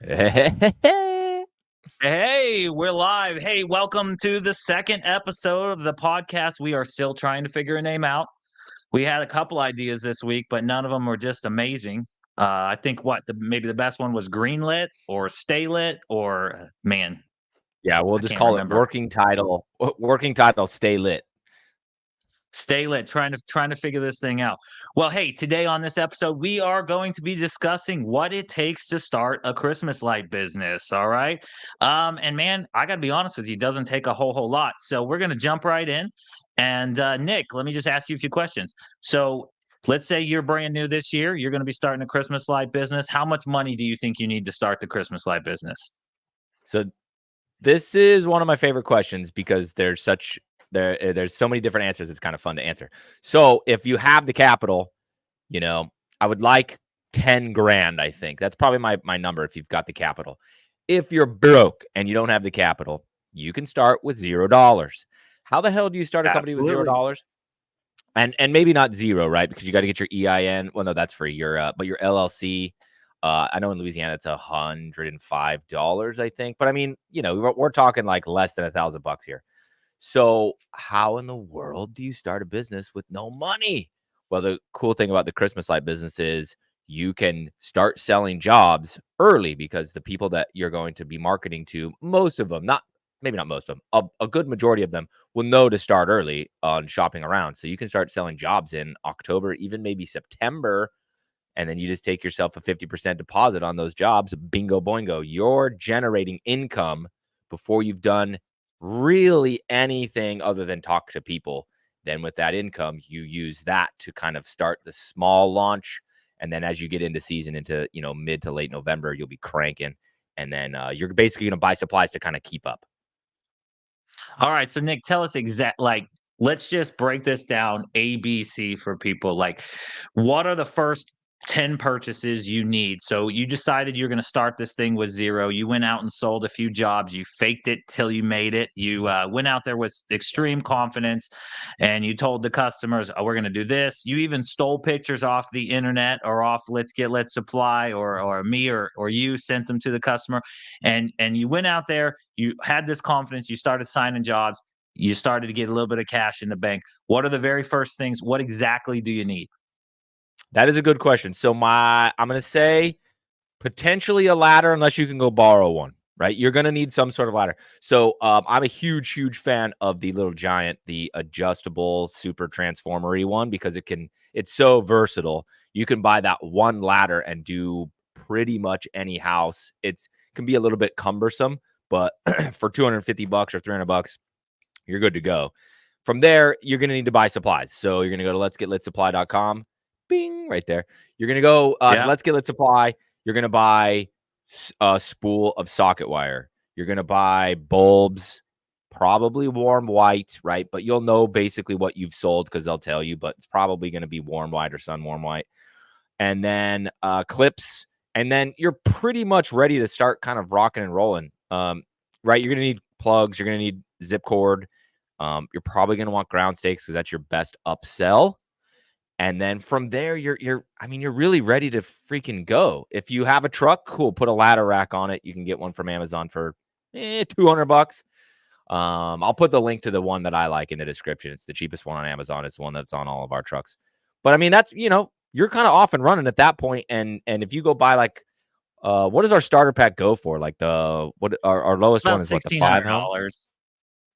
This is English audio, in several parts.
Hey, we're live. Hey, welcome to the second episode of the podcast. We are still trying to figure a name out. We had a couple ideas this week, but none of them were just amazing. I think maybe the best one was greenlit or stay lit or man, Yeah, we'll I just can't call it remember. working title. Working title, stay lit. Stay lit, trying to figure this thing out. Well, hey, today on this episode, we are going to be discussing what it takes to start a Christmas light business. All right. And man, I gotta be honest with you, it doesn't take a whole lot. So we're gonna jump right in. And Nick, let me just ask you a few questions. So let's say you're brand new this year, you're gonna be starting a Christmas light business. How much money do you think you need to start the Christmas light business? So this is one of my favorite questions because there's so many different answers. It's kind of fun to answer. So if you have the capital, I would like 10 grand. I think that's probably my number. If you've got the capital, if you're broke and you don't have the capital, you can start with $0. How the hell do you start a company with Absolutely. $0? And maybe not zero, right? Because you got to get your EIN. Well, no, that's free. But your LLC. I know in Louisiana it's $105, I think. But I mean, we're talking like less than $1,000 here. So how in the world do you start a business with no money? Well, the cool thing about the Christmas light business is you can start selling jobs early because the people that you're going to be marketing to, most of them, maybe not most of them, a good majority of them will know to start early on shopping around. So you can start selling jobs in October, even maybe September, and then you just take yourself a 50% deposit on those jobs. Bingo boingo. You're generating income before you've done really anything other than talk to people. Then with that income, you use that to kind of start the small launch. And then as you get into season, into mid to late November, you'll be cranking. And then you're basically going to buy supplies to kind of keep up. All right, so Nick, tell us let's just break this down ABC for people. Like, what are the first 10 purchases you need? So you decided you're going to start this thing with zero. You went out and sold a few jobs. You faked it till you made it. You went out there with extreme confidence and you told the customers, oh, we're going to do this. You even stole pictures off the internet or off Let's Supply or me or you sent them to the customer. And you went out there, you had this confidence, you started signing jobs, you started to get a little bit of cash in the bank. What are the very first things? What exactly do you need? That is a good question. So I'm going to say potentially a ladder, unless you can go borrow one, right? You're going to need some sort of ladder. So I'm a huge fan of the Little Giant, the adjustable super transformery one, because it's so versatile. You can buy that one ladder and do pretty much any house. It can be a little bit cumbersome, but for $250 or $300, you're good to go. From there, you're going to need to buy supplies. So you're going to go to letsgetlitsupply.com. Bing, right there. You're going to go to Yeah. Let's Get Lit Supply. You're going to buy a spool of socket wire. You're going to buy bulbs, probably warm white, right? But you'll know basically what you've sold because they'll tell you, but it's probably going to be warm white or sun warm white. And then clips. And then you're pretty much ready to start kind of rocking and rolling. Right? You're going to need plugs. You're going to need zip cord. You're probably going to want ground stakes because that's your best upsell. And then from there, you're really ready to freaking go. If you have a truck, cool, put a ladder rack on it. You can get one from Amazon for $200. I'll put the link to the one that I like in the description. It's the cheapest one on Amazon. It's the one that's on all of our trucks. But I mean, that's you're kind of off and running at that point. And if you go buy like, what does our starter pack go for? Like our lowest one About is what, the 5 home? $1,600.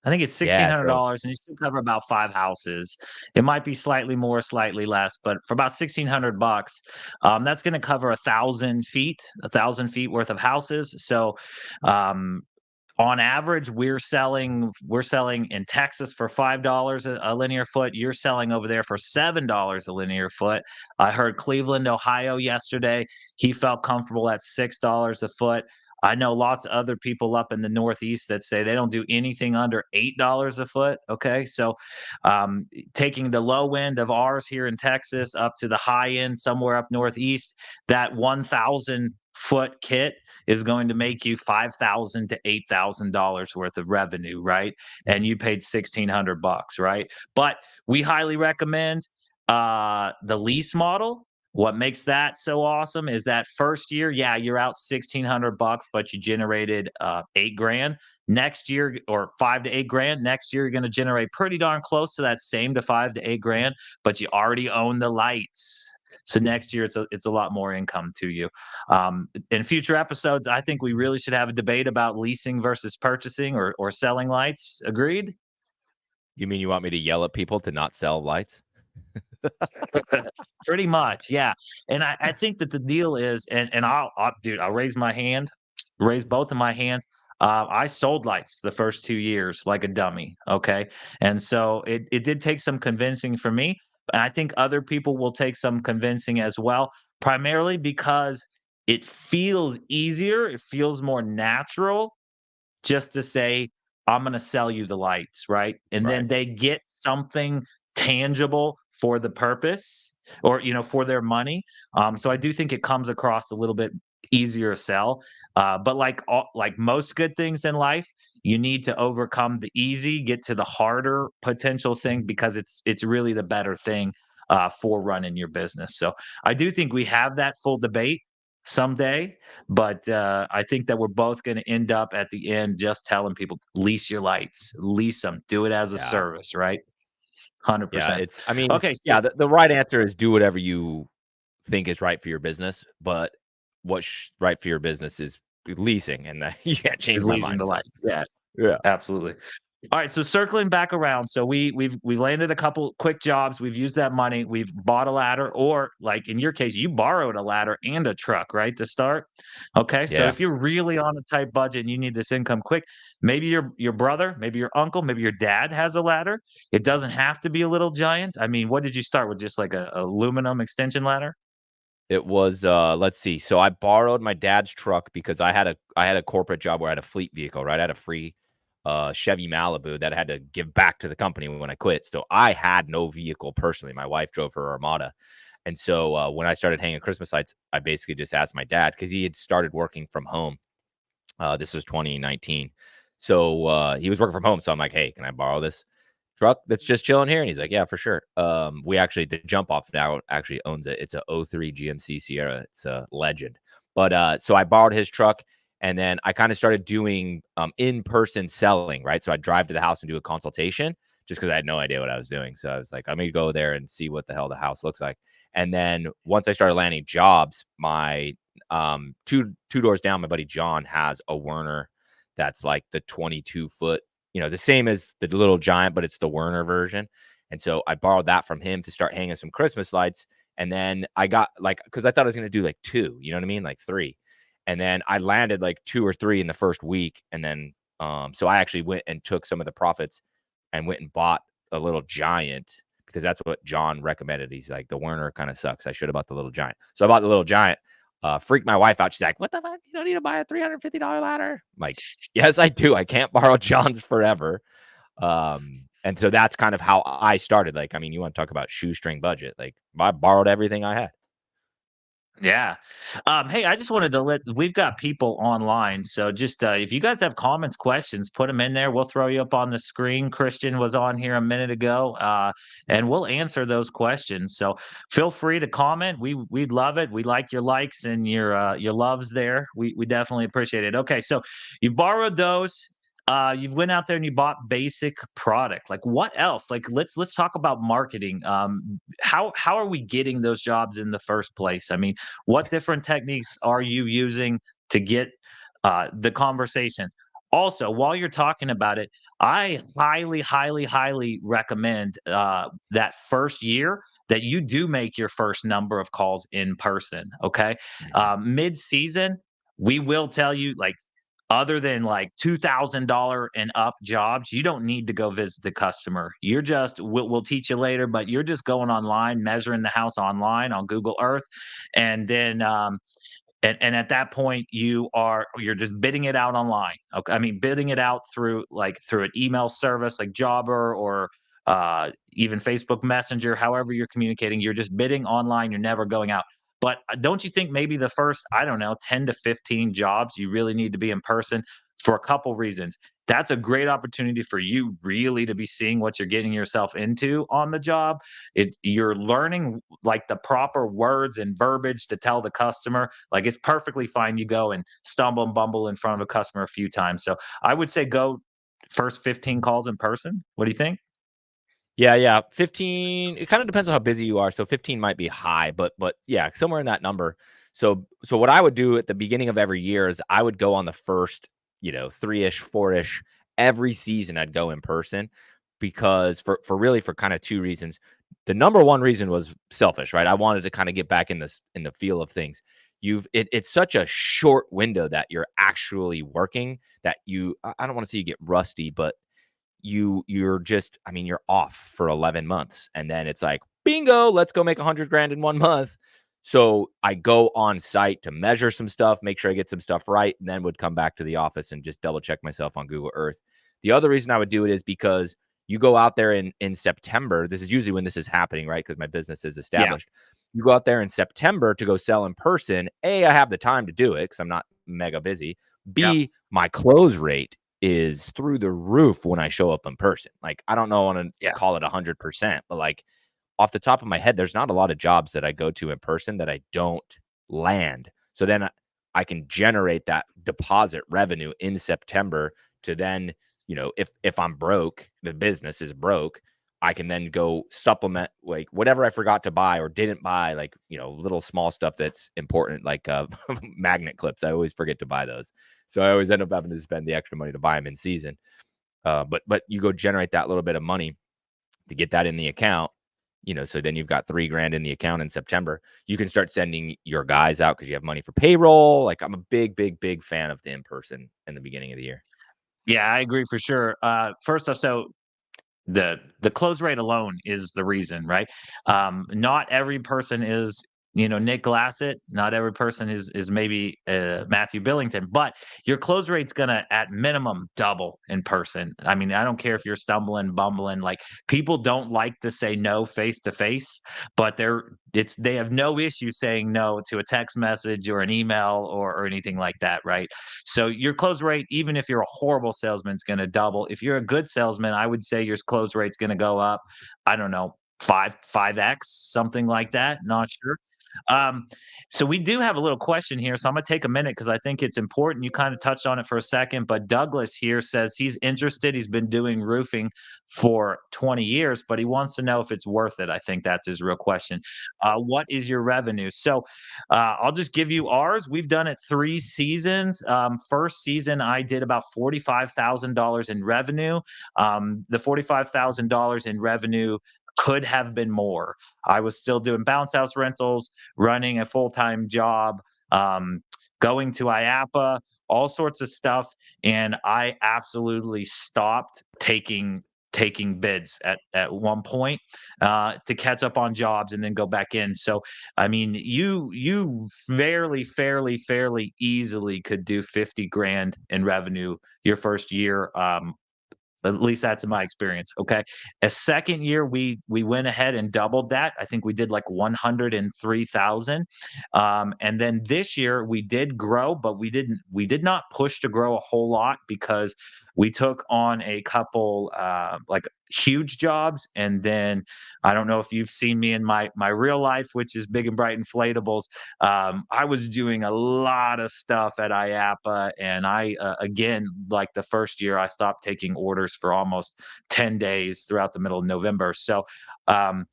I think it's Yeah, so $1,600 and you should cover about 5 houses. It might be slightly more, slightly less, but for about $1,600, that's going to cover 1,000 feet worth of houses. So, um, on average, we're selling in Texas for $5 a linear foot. You're selling over there for $7 a linear foot. I heard Cleveland, Ohio yesterday. He felt comfortable at $6 a foot. I know lots of other people up in the Northeast that say they don't do anything under $8 a foot. Okay, so taking the low end of ours here in Texas up to the high end somewhere up Northeast, that 1,000-foot kit is going to make you $5,000 to $8,000 worth of revenue, right? And you paid $1,600, right? But we highly recommend the lease model. What makes that so awesome is that first year, yeah, you're out 1,600 bucks, but you generated 8 grand. Next year, or 5 to 8 grand. Next year, you're going to generate pretty darn close to that same to 5 to 8 grand, but you already own the lights. So next year, it's a lot more income to you. In future episodes, I think we really should have a debate about leasing versus purchasing or selling lights. Agreed? You mean you want me to yell at people to not sell lights? Pretty much, yeah. And I think that the deal is, and dude, I'll raise my hand, raise both of my hands. I sold lights the first 2 years like a dummy. Okay, and so it did take some convincing for me, and I think other people will take some convincing as well. Primarily because it feels easier, it feels more natural just to say, I'm going to sell you the lights, right? And Right. then they get something tangible for the purpose, or, for their money. So I do think it comes across a little bit easier to sell. But like most good things in life, you need to overcome the easy, get to the harder potential thing, because it's really the better thing for running your business. So I do think we have that full debate someday. But I think that we're both going to end up at the end just telling people, lease your lights, lease them, do it as a Yeah. service, right? Yeah, 100%. it's I mean, Okay, yeah, so the right answer is do whatever you think is right for your business, but what's right for your business is leasing, and you can't change is my leasing mind, the so light. Yeah, yeah. absolutely. All right, so circling back around, so we've landed a couple quick jobs. We've used that money. We've bought a ladder, or like in your case, you borrowed a ladder and a truck, right, to start. Okay, so Yeah. if you're really on a tight budget and you need this income quick, maybe your brother, maybe your uncle, maybe your dad has a ladder. It doesn't have to be a little giant. I mean, what did you start with? Just like a aluminum extension ladder? It was, let's see, so I borrowed my dad's truck because I had a corporate job where I had a fleet vehicle, right? I had a free, Chevy Malibu that I had to give back to the company when I quit, so I had no vehicle personally. My wife drove her Armada, and so, when I started hanging Christmas lights, I basically just asked my dad because he had started working from home. This was 2019. So, he was working from home, so I'm like, "Hey, can I borrow this truck that's just chilling here?" And he's like, "Yeah, for sure." We actually the jump off now actually owns it. It's a '03 GMC Sierra. It's a legend. But, so I borrowed his truck, and then I kinda started doing, in-person selling, right? So I'd drive to the house and do a consultation just because I had no idea what I was doing. So I was like, "Let me go there and see what the hell the house looks like." And then once I started landing jobs, my two doors down, my buddy John has a Werner that's like the 22-foot, the same as the Little Giant, but it's the Werner version. And so I borrowed that from him to start hanging some Christmas lights. And then I got like, because I thought I was going to do like two, you know what I mean? Like three. And then I landed like two or three in the first week. And then, so I actually went and took some of the profits and went and bought a Little Giant because that's what John recommended. He's like, the Werner kind of sucks. I should have bought the Little Giant. So I bought the Little Giant. Freaked my wife out. She's like, "What the fuck? You don't need to buy a $350 ladder." I'm like, "Yes, I do. I can't borrow John's forever." And so that's kind of how I started. Like, I mean, you want to talk about shoestring budget? Like, I borrowed everything I had. Yeah. Hey, I just wanted to we've got people online. So just if you guys have comments, questions, put them in there. We'll throw you up on the screen. Christian was on here a minute ago, and we'll answer those questions. So feel free to comment. We'd love it. We like your likes and your loves there. We definitely appreciate it. Okay, so you've borrowed those. You've went out there and you bought basic product. Like what else? Like let's talk about marketing. How are we getting those jobs in the first place? I mean, what different techniques are you using to get the conversations? Also, while you're talking about it, I highly, highly, highly recommend that first year that you do make your first number of calls in person. Okay. Mhm. Mid season, we will tell you, like, other than like $2,000 and up jobs, you don't need to go visit the customer. You're just, we'll teach you later, but you're just going online, measuring the house online on Google Earth. And then, and at that point you're just bidding it out online. Okay, I mean bidding it out through an email service like Jobber, or even Facebook Messenger. However you're communicating, you're just bidding online. You're never going out. But don't you think maybe the first, I don't know, 10 to 15 jobs you really need to be in person for a couple reasons? that's a great opportunity for you really to be seeing what you're getting yourself into on the job. You're learning like the proper words and verbiage to tell the customer. Like it's perfectly fine. You go and stumble and bumble in front of a customer a few times. So I would say go first 15 calls in person. What do you think? Yeah, yeah. 15, it kind of depends on how busy you are. So 15 might be high, but yeah, somewhere in that number. So what I would do at the beginning of every year is I would go on the first, 3-ish, 4-ish every season I'd go in person because for kind of two reasons. The number one reason was selfish, right? I wanted to kind of get back in the feel of things. It's such a short window that you're actually working that I don't want to say you get rusty, but you're just, I mean, you're off for 11 months and then it's like bingo, let's go make 100 grand in 1 month. So I go on site to measure some stuff, make sure I get some stuff right, and then would come back to the office and just double check myself on Google Earth. The other reason I would do it is because you go out there in September. This is usually when this is happening, right? Because my business is Yeah. established. You go out there in September to go sell in person. A, I have the time to do it because I'm not mega busy. Yep. B, my close rate is through the roof when I show up in person. Like, I don't know, I want to Yeah. call it 100%, but like off the top of my head, there's not a lot of jobs that I go to in person that I don't land. So then I can generate that deposit revenue in September to then, if I'm broke, the business is broke, I can then go supplement like whatever I forgot to buy or didn't buy, like, little small stuff that's important, like magnet clips. I always forget to buy those. So I always end up having to spend the extra money to buy them in season. But you go generate that little bit of money to get that in the account, so then you've got 3 grand in the account in September. You can start sending your guys out because you have money for payroll. Like, I'm a big, big, big fan of the in-person in the beginning of the year. Yeah, I agree for sure. First off, so the close rate alone is the reason, right? Not every person is, Nick Glassett. Not every person is maybe Matthew Billington, but your close rate's gonna at minimum double in person. I mean, I don't care if you're stumbling, bumbling. Like people don't like to say no face to face, but they have no issue saying no to a text message or an email or anything like that, right? So your close rate, even if you're a horrible salesman, is going to double. If you're a good salesman, I would say your close rate's going to go up. I don't know, 5x, something like that. Not sure. Um, so we do have a little question here. So I'm going to take a minute because I think it's important. You kind of touched on it for a second, but Douglas here says he's interested. He's been doing roofing for 20 years, but he wants to know if it's worth it. I think that's his real question. What is your revenue? So I'll just give you ours. We've done it 3 seasons. First season, I did about $45,000 in revenue. The $45,000 in revenue could have been more. I was still doing bounce house rentals, running a full time job, um, going to IAPA, all sorts of stuff, and I absolutely stopped taking bids at one point to catch up on jobs and then go back in. So I mean, you fairly easily could do 50 grand in revenue your first year. At least that's in my experience. Okay. A second year, we went ahead and doubled that. I think we did like 103,000. And then this year we did grow, but we did not push to grow a whole lot because we took on a couple like huge jobs. And then I don't know if you've seen me in my real life, which is Big and Bright Inflatables. I was doing a lot of stuff at IAPA, and I again, like the first year, I stopped taking orders for almost 10 days throughout the middle of November. So um,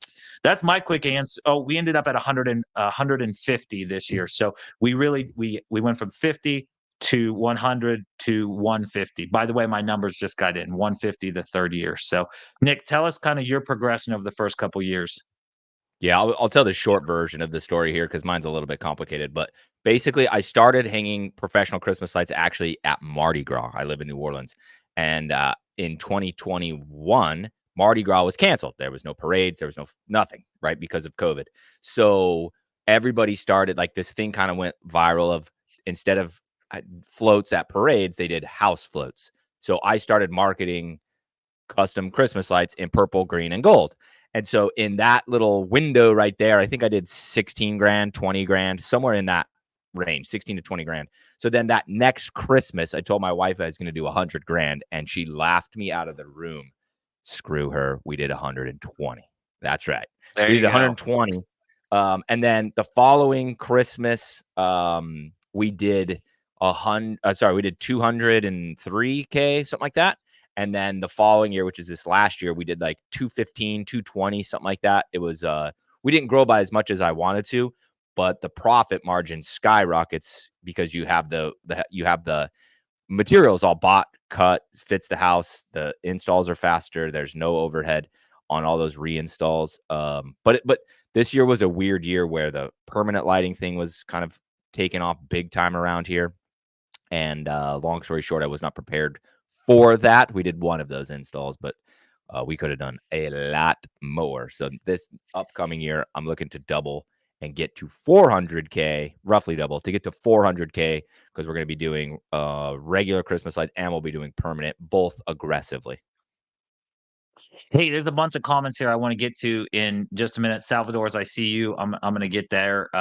that's my quick answer. Oh, we ended up at 150 this year. So we went from 50 to 100 to 150. By the way, my numbers just got in 150 the third year. So Nick, tell us kind of your progression over the first couple years. Yeah, I'll tell the short version of the story here because mine's a little bit complicated. But basically, I started hanging professional Christmas lights actually at Mardi Gras. I live in New Orleans. And in 2021, Mardi Gras was canceled. There was no parades. There was nothing, right? Because of COVID. So everybody started, like, this thing kind of went viral of, instead of floats at parades, they did house floats. So I started marketing custom Christmas lights in purple, green, and gold. And so in that little window right there, I think I did 16 grand, 20 grand, somewhere in that range, 16 to 20 grand. So then that next Christmas, I told my wife I was going to do 100 grand, and she laughed me out of the room. Screw her. We did 120. That's right. There We you did go. 120. And then the following Christmas, we did we did 203K, something like that. And then the following year, which is this last year, we did like 215, 220, something like that. It was, we didn't grow by as much as I wanted to, but the profit margin skyrockets because you have the materials all bought, cut, fits the house. The installs are faster. There's no overhead on all those reinstalls. But this year was a weird year where the permanent lighting thing was kind of taken off big time around here. And long story short, I was not prepared for that. We did one of those installs, but we could have done a lot more. So this upcoming year, I'm looking to double and get to 400K, roughly double, to get to 400K, because we're going to be doing regular Christmas lights and we'll be doing permanent, both aggressively. Hey, there's a bunch of comments here I want to get to in just a minute. Salvador, as I see you, I'm going to get there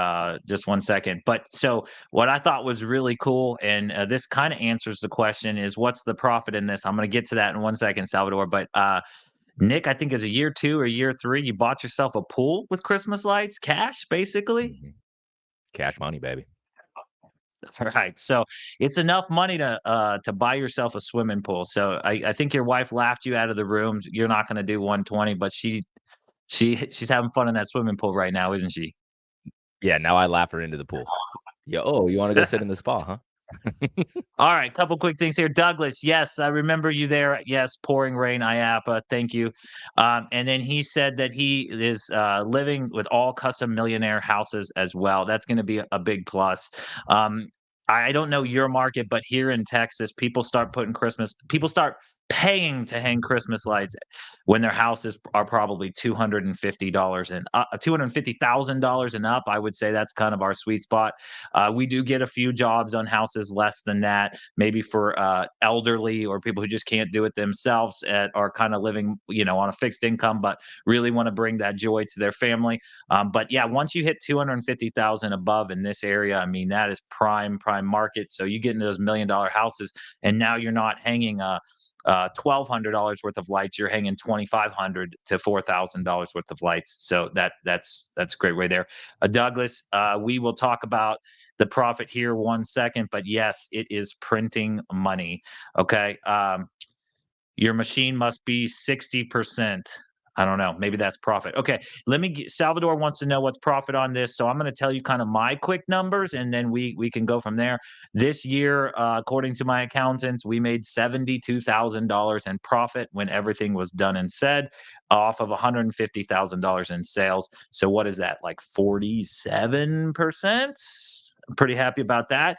just one second. But so what I thought was really cool, and this kind of answers the question, is what's the profit in this? I'm going to get to that in one second, Salvador. But Nick, I think as a year 2 or year 3, you bought yourself a pool with Christmas lights, cash, basically. Mm-hmm. Cash money, baby. Right. So it's enough money to buy yourself a swimming pool. So I think your wife laughed you out of the room. You're not going to do 120, but she's having fun in that swimming pool right now, isn't she? Yeah, now I laugh her into the pool. Yeah. Oh, you want to go sit in the spa, huh? All right, couple quick things here. Douglas, yes, I remember you there. Yes, pouring rain, IAPA. Thank you. And then he said that he is living with all custom millionaire houses as well. That's going to be a big plus. I don't know your market, but here in Texas, people start paying to hang Christmas lights when their houses are probably $250 and $250,000 and up. I would say that's kind of our sweet spot. We do get a few jobs on houses less than that, maybe for elderly or people who just can't do it themselves and are kind of living, on a fixed income, but really want to bring that joy to their family. But yeah, once you hit 250,000 above in this area, I mean, that is prime market. So you get into those $1 million houses, and now you're not hanging $1,200 worth of lights. You're hanging $2,500 to $4,000 worth of lights. So that's a great way there. Douglas, we will talk about the profit here one second, but yes, it is printing money. Okay. Your machine must be 60%. I don't know. Maybe that's profit. Okay. Salvador wants to know what's profit on this. So I'm going to tell you kind of my quick numbers, and then we can go from there. This year, according to my accountants, we made $72,000 in profit when everything was done and said, off of $150,000 in sales. So what is that? Like 47%? I'm pretty happy about that.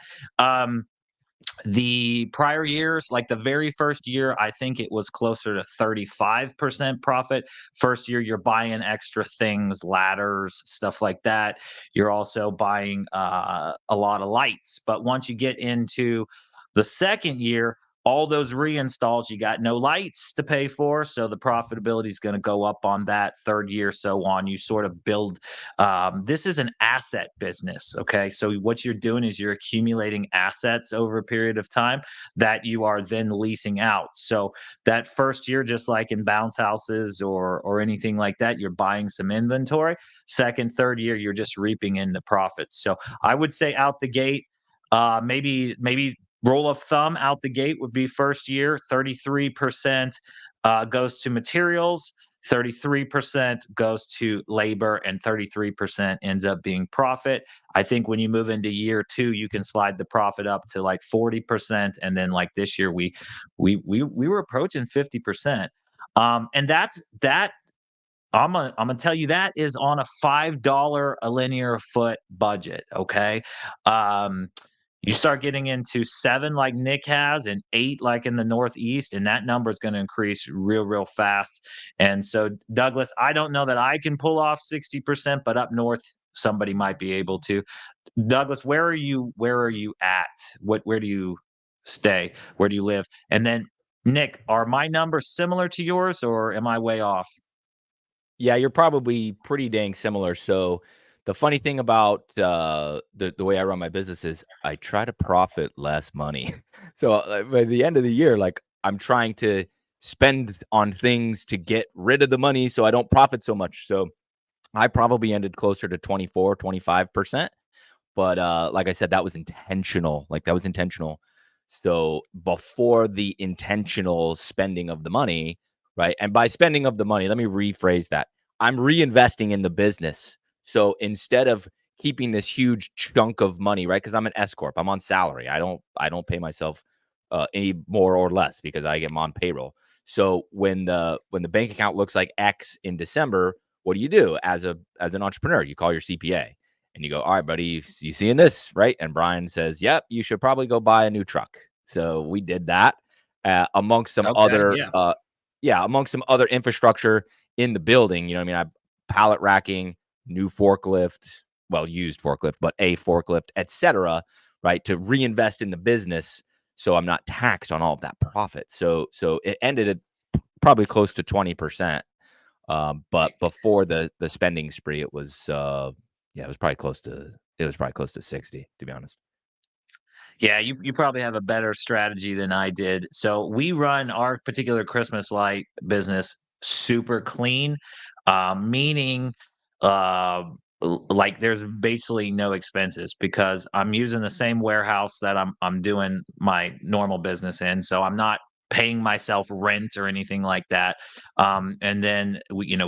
The prior years, like the very first year, I think it was closer to 35% profit. First year, you're buying extra things, ladders, stuff like that. You're also buying a lot of lights. But once you get into the second year, all those reinstalls, you got no lights to pay for. So the profitability is going to go up on that. Third year, so on. You sort of build. This is an asset business. Okay. So what you're doing is you're accumulating assets over a period of time that you are then leasing out. So that first year, just like in bounce houses or anything like that, you're buying some inventory. Second, third year, you're just reaping in the profits. So I would say out the gate, maybe rule of thumb out the gate would be first year, 33% goes to materials, 33% goes to labor, and 33% ends up being profit. I think when you move into year 2, you can slide the profit up to like 40%, and then like this year we were approaching 50%. And that I'm gonna tell you that is on a $5 a linear foot budget. Okay. You start getting into 7 like Nick has and 8 like in the Northeast, and that number is going to increase real fast. And so, Douglas, I don't know that I can pull off 60%, but up north, somebody might be able to. Douglas, where are you? Where are you at? Where do you stay? Where do you live? And then, Nick, are my numbers similar to yours, or am I way off? Yeah, you're probably pretty dang similar. So The funny thing about the way I run my business is I try to profit less money. So by the end of the year, like I'm trying to spend on things to get rid of the money so I don't profit so much. So I probably ended closer to 24, 25%. But like I said, that was intentional. Like that was intentional. So before the intentional spending of the money, right? And by spending of the money, let me rephrase that. I'm reinvesting in the business. So instead of keeping this huge chunk of money, right? Because I'm an S corp, I'm on salary. I don't pay myself any more or less because I am on payroll. So when the bank account looks like X in December, what do as an entrepreneur? You call your CPA and you go, all right, buddy, you seeing this, right? And Brian says, yep, you should probably go buy a new truck. So we did that amongst some Okay, other, yeah. amongst some other infrastructure in the building. You know what I mean? Pallet racking, new forklift, well, used forklift, but a forklift, etc. Right, to reinvest in the business, so I'm not taxed on all of that profit. So it ended at probably close to 20%. But before the spending spree, it was it was probably close to 60, to be honest. Yeah, you probably have a better strategy than I did. So we run our particular Christmas light business super clean, meaning uh, like there's basically no expenses because I'm using the same warehouse that I'm doing my normal business in. So I'm not paying myself rent or anything like that. And then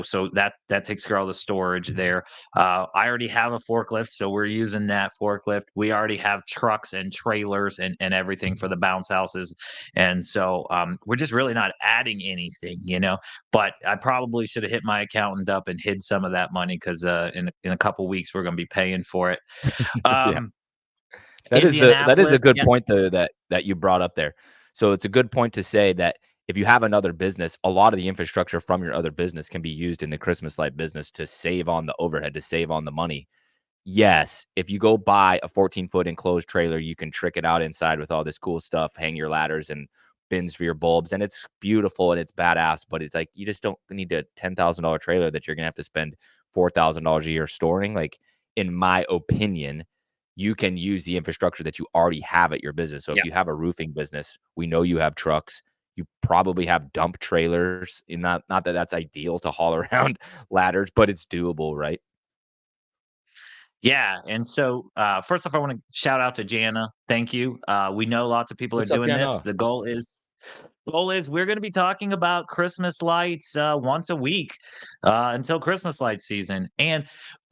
so that takes care of all the storage there. I already have a forklift, so we're using that forklift. We already have trucks and trailers and everything for the bounce houses. And so we're just really not adding anything. But I probably should have hit my accountant up and hid some of that money because in a couple weeks we're going to be paying for it. Yeah. Um, That is a Indianapolis, good yeah, point that you brought up there. So it's a good point to say that if you have another business, a lot of the infrastructure from your other business can be used in the Christmas light business to save on the overhead, to save on the money. Yes, if you go buy a 14-foot enclosed trailer, you can trick it out inside with all this cool stuff, hang your ladders and bins for your bulbs, and it's beautiful and it's badass, but it's like you just don't need a $10,000 trailer that you're gonna have to spend $4,000 a year storing. Like, in my opinion, you can use the infrastructure that you already have at your business. So if yeah. you have a roofing business, we know you have trucks. You probably have dump trailers. And not that that's ideal to haul around ladders, but it's doable, right? Yeah, and so first off, I want to shout out to Jana. Thank you. We know lots of people are What's up, doing this. Jenna? The goal is we're going to be talking about Christmas lights once a week until Christmas light season. And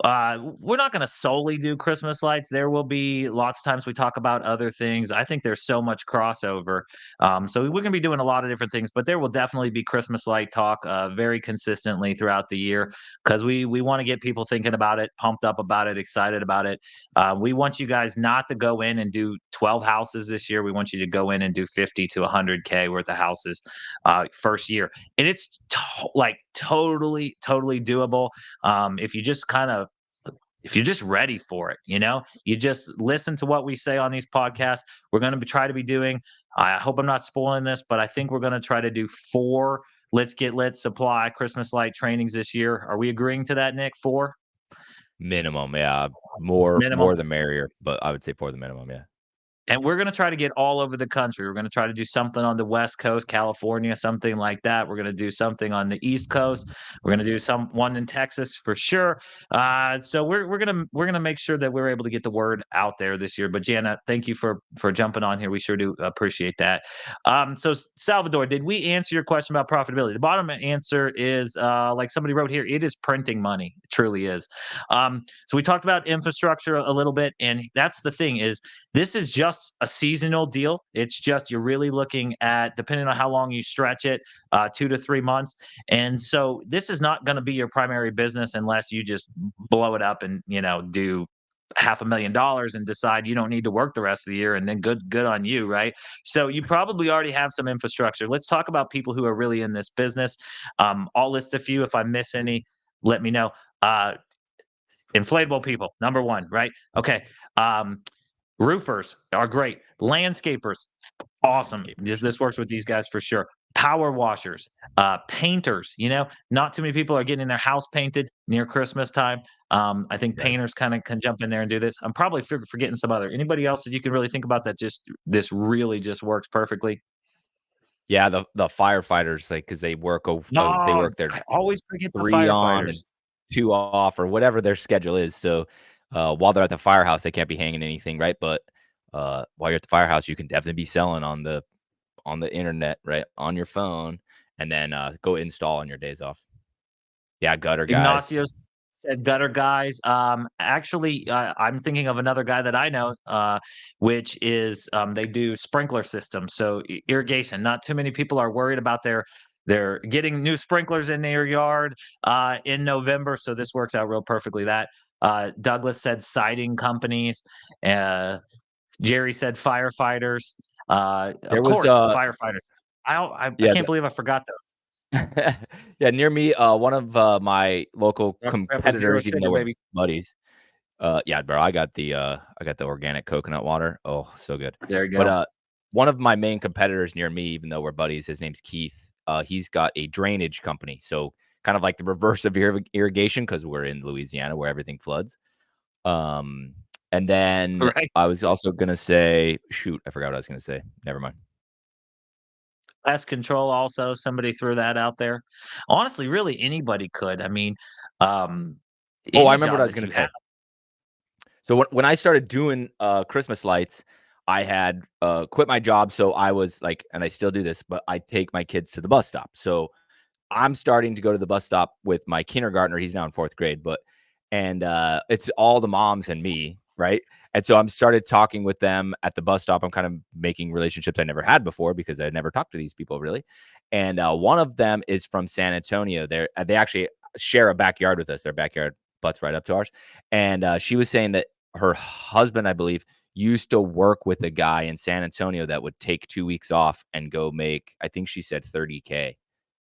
we're not going to solely do Christmas lights. There will be lots of times we talk about other things. I think there's so much crossover. So we're going to be doing a lot of different things, but there will definitely be Christmas light talk very consistently throughout the year because we want to get people thinking about it, pumped up about it, excited about it. We want you guys not to go in and do 12 houses this year. We want you to go in and do 50 to 100K worth of houses first year. And it's like totally doable. If you just kind of if you're just ready for it, you just listen to what we say on these podcasts. We're going to try to be doing, I hope I'm not spoiling this, but I think we're going to try to do 4 Let's Get Lit Supply Christmas light trainings this year. Are we agreeing to that, Nick? 4 Minimum, yeah. More minimum? the merrier, but I would say for the minimum, yeah. And we're going to try to get all over the country. We're going to try to do something on the West Coast, California, something like that. We're going to do something on the East Coast. We're going to do one in Texas for sure. So we're gonna make sure that we're able to get the word out there this year. But Jana, thank you for jumping on here. We sure do appreciate that. So Salvador, did we answer your question about profitability? The bottom answer is like somebody wrote here. It is printing money. It truly is. So we talked about infrastructure a little bit, and that's the thing is this is just a seasonal deal. It's just you're really looking at, depending on how long you stretch it, 2 to 3 months. And so this is not going to be your primary business unless you just blow it up and do $500,000 and decide you don't need to work the rest of the year, and then good on you, right? So you probably already have some infrastructure. Let's talk about people who are really in this business. I'll list a few. If I miss any, let me know. Inflatable people, number one, right? Okay. Roofers are great. Landscapers, awesome. This Landscapers. this works with these guys for sure. power washers, painters. Not too many people are getting their house painted near Christmas time. I think Yeah. painters kind of can jump in there and do this. I'm probably forgetting some other. Anybody else that you can really think about that just this really just works perfectly? Yeah, the firefighters, like, because they No, work their I always forget the 3 on firefighters. and 2 off or whatever their schedule is, so, while they're at the firehouse, they can't be hanging anything, right? But, while you're at the firehouse, you can definitely be selling on the internet, right, on your phone, and then, go install on your days off. Yeah, gutter guys. Ignacio said gutter guys. Actually, I'm thinking of another guy that I know, which is they do sprinkler systems, so irrigation. Not too many people are worried about their getting new sprinklers in their yard in November, so this works out real perfectly. That Douglas said siding companies. Uh, Jerry said firefighters. Of There was, course, firefighters. I yeah, can't believe I forgot those. yeah, near me, one of, my local Rebel Zero competitors, even Sugar, though we're baby. buddies. Yeah, bro, I got the organic coconut water. Oh, so good. There you But, go. one of my main competitors near me, even though we're buddies, his name's Keith. He's got a drainage company, so kind of like the reverse of irrigation because 'cause we're in Louisiana where everything floods. Um, and then Right. I was also gonna say shoot, I forgot what I was gonna say. Never mind. Pest control also, somebody threw that out there. Honestly, really anybody could. I mean, um, Oh, I any remember what I job was that gonna you have. say. So when I started doing, Christmas lights, I had, quit my job, so I was like and I still do this, but I take my kids to the bus stop. So I'm starting to go to the bus stop with my kindergartner. He's now in 4th grade, but it's all the moms and me, right? And so I'm started talking with them at the bus stop. I'm kind of making relationships I never had before because I never talked to these people really. And one of them is from San Antonio. They actually share a backyard with us. Their backyard butts right up to ours. And she was saying that her husband, I believe, used to work with a guy in San Antonio that would take 2 weeks off and go make, I think she said 30K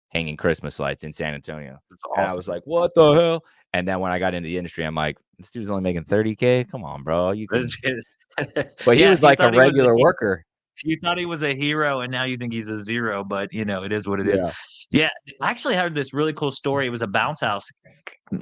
hanging Christmas lights in San Antonio. That's And I was awesome. like, "What the hell?" And then when I got into the industry, I'm like, "This dude's only making 30K? Come on, bro. You can." That's good. But he Yeah, was you like a thought he was a regular worker. you thought he was a hero, and now you think he's a zero, but, it is what it is. Yeah. Yeah, I actually heard this really cool story. It was a bounce house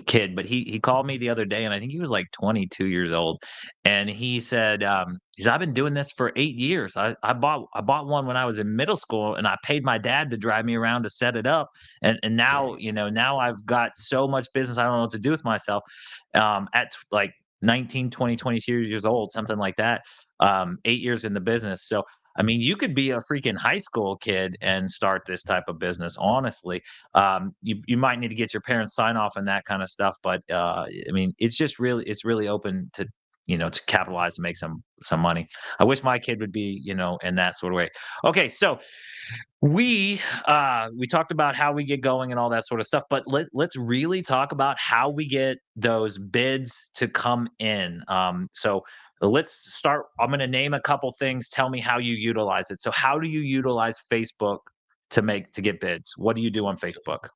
kid, but he called me the other day, and I think he was, like, 22 years old, and he said, "I've been doing this for 8 years. I bought one when I was in middle school, and I paid my dad to drive me around to set it up, and now, Dang. now I've got so much business, I don't know what to do with myself." At, like, 19, 20, 22 years old, something like that, 8 years in the business, so I mean, you could be a freaking high school kid and start this type of business, honestly. You might need to get your parents sign off and that kind of stuff, but I mean, it's really open to to capitalize to make some money. I wish my kid would be in that sort of way. Okay, so we talked about how we get going and all that sort of stuff, but let's really talk about how we get those bids to come in. So let's start. I'm going to name a couple things. Tell me how you utilize it. So how do you utilize Facebook to get bids? What do you do on Facebook?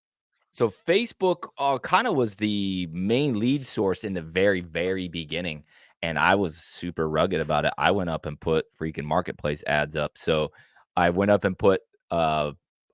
So Facebook, kinda was the main lead source in the very, very beginning, and I was super rugged about it. I went up and put freaking marketplace ads up. So I went up and put, a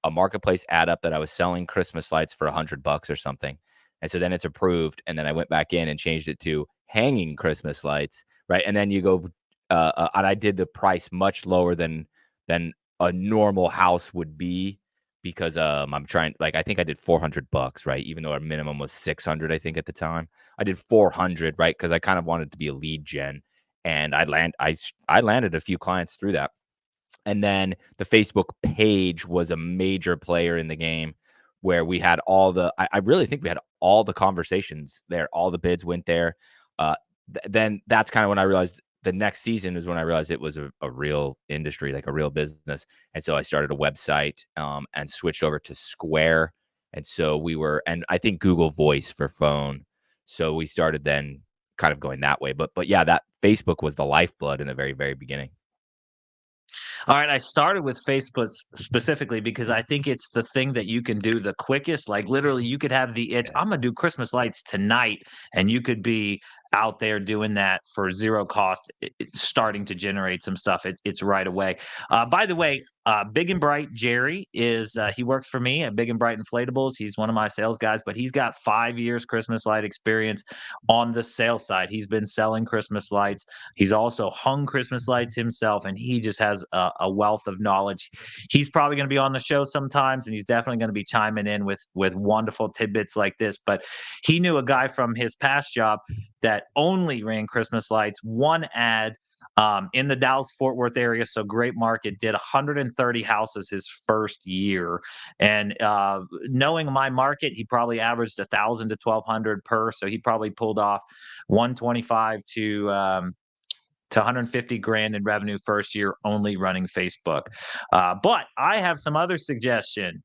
marketplace ad up that I was selling Christmas lights for $100 or something, and so then it's approved, and then I went back in and changed it to hanging Christmas lights, right? And then you go, and I did the price much lower than a normal house would be, because I'm trying, like, I think I did $400, right? Even though our minimum was 600, I think at the time. I did 400, right? Because I kind of wanted to be a lead gen, and I landed a few clients through that. And then the Facebook page was a major player in the game, where we had I really think we had all the conversations there. All the bids went there. Then that's kind of when I realized the next season is when I realized it was a real industry, like a real business. And so I started a website, and switched over to Square. And so and I think Google Voice for phone. So we started then kind of going that way. But yeah, that Facebook was the lifeblood in the very, very beginning. All right, I started with Facebook specifically because I think it's the thing that you can do the quickest. Like literally, you could have the itch. Yeah. I'm gonna do Christmas lights tonight, and you could be out there doing that for zero cost, starting to generate some stuff. It's right away. By the way, Big and Bright Jerry is he works for me at Big and Bright Inflatables. He's one of my sales guys, but he's got 5 years Christmas light experience on the sales side. He's been selling Christmas lights. He's also hung Christmas lights himself, and he just has a wealth of knowledge. He's probably going to be on the show sometimes, and he's definitely going to be chiming in with wonderful tidbits like this. But he knew a guy from his past job that only ran Christmas lights, one ad in the Dallas-Fort Worth area, so great market, did 130 houses his first year. And knowing my market, he probably averaged 1,000 to 1,200 per, so he probably pulled off 125 to 150 grand in revenue first year only running Facebook. But I have some other suggestion.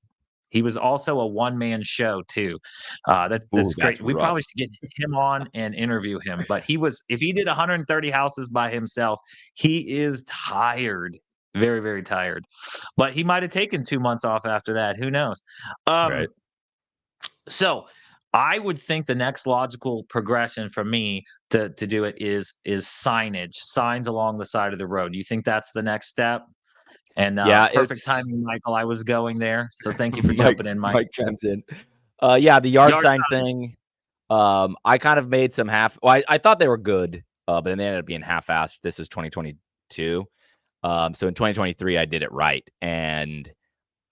He was also a one-man show too. Ooh, That's that's great. We rough. probably should get him on and interview him. But if he did 130 houses by himself, he is tired, very, very tired. But he might have taken 2 months off after that. Who knows? Right. Um, so I would think the next logical progression for me to do it is signage, signs along the side of the road. Do you think that's the next step? And Yeah, perfect it's timing, Michael. I was going there, so thank you for Mike jumping in, Mike. Mike chimes in. Yeah, the yard Yard sign thing. I kind of made some I thought they were good, but then they ended up being half-assed. This was 2022. So in 2023, I did it right. And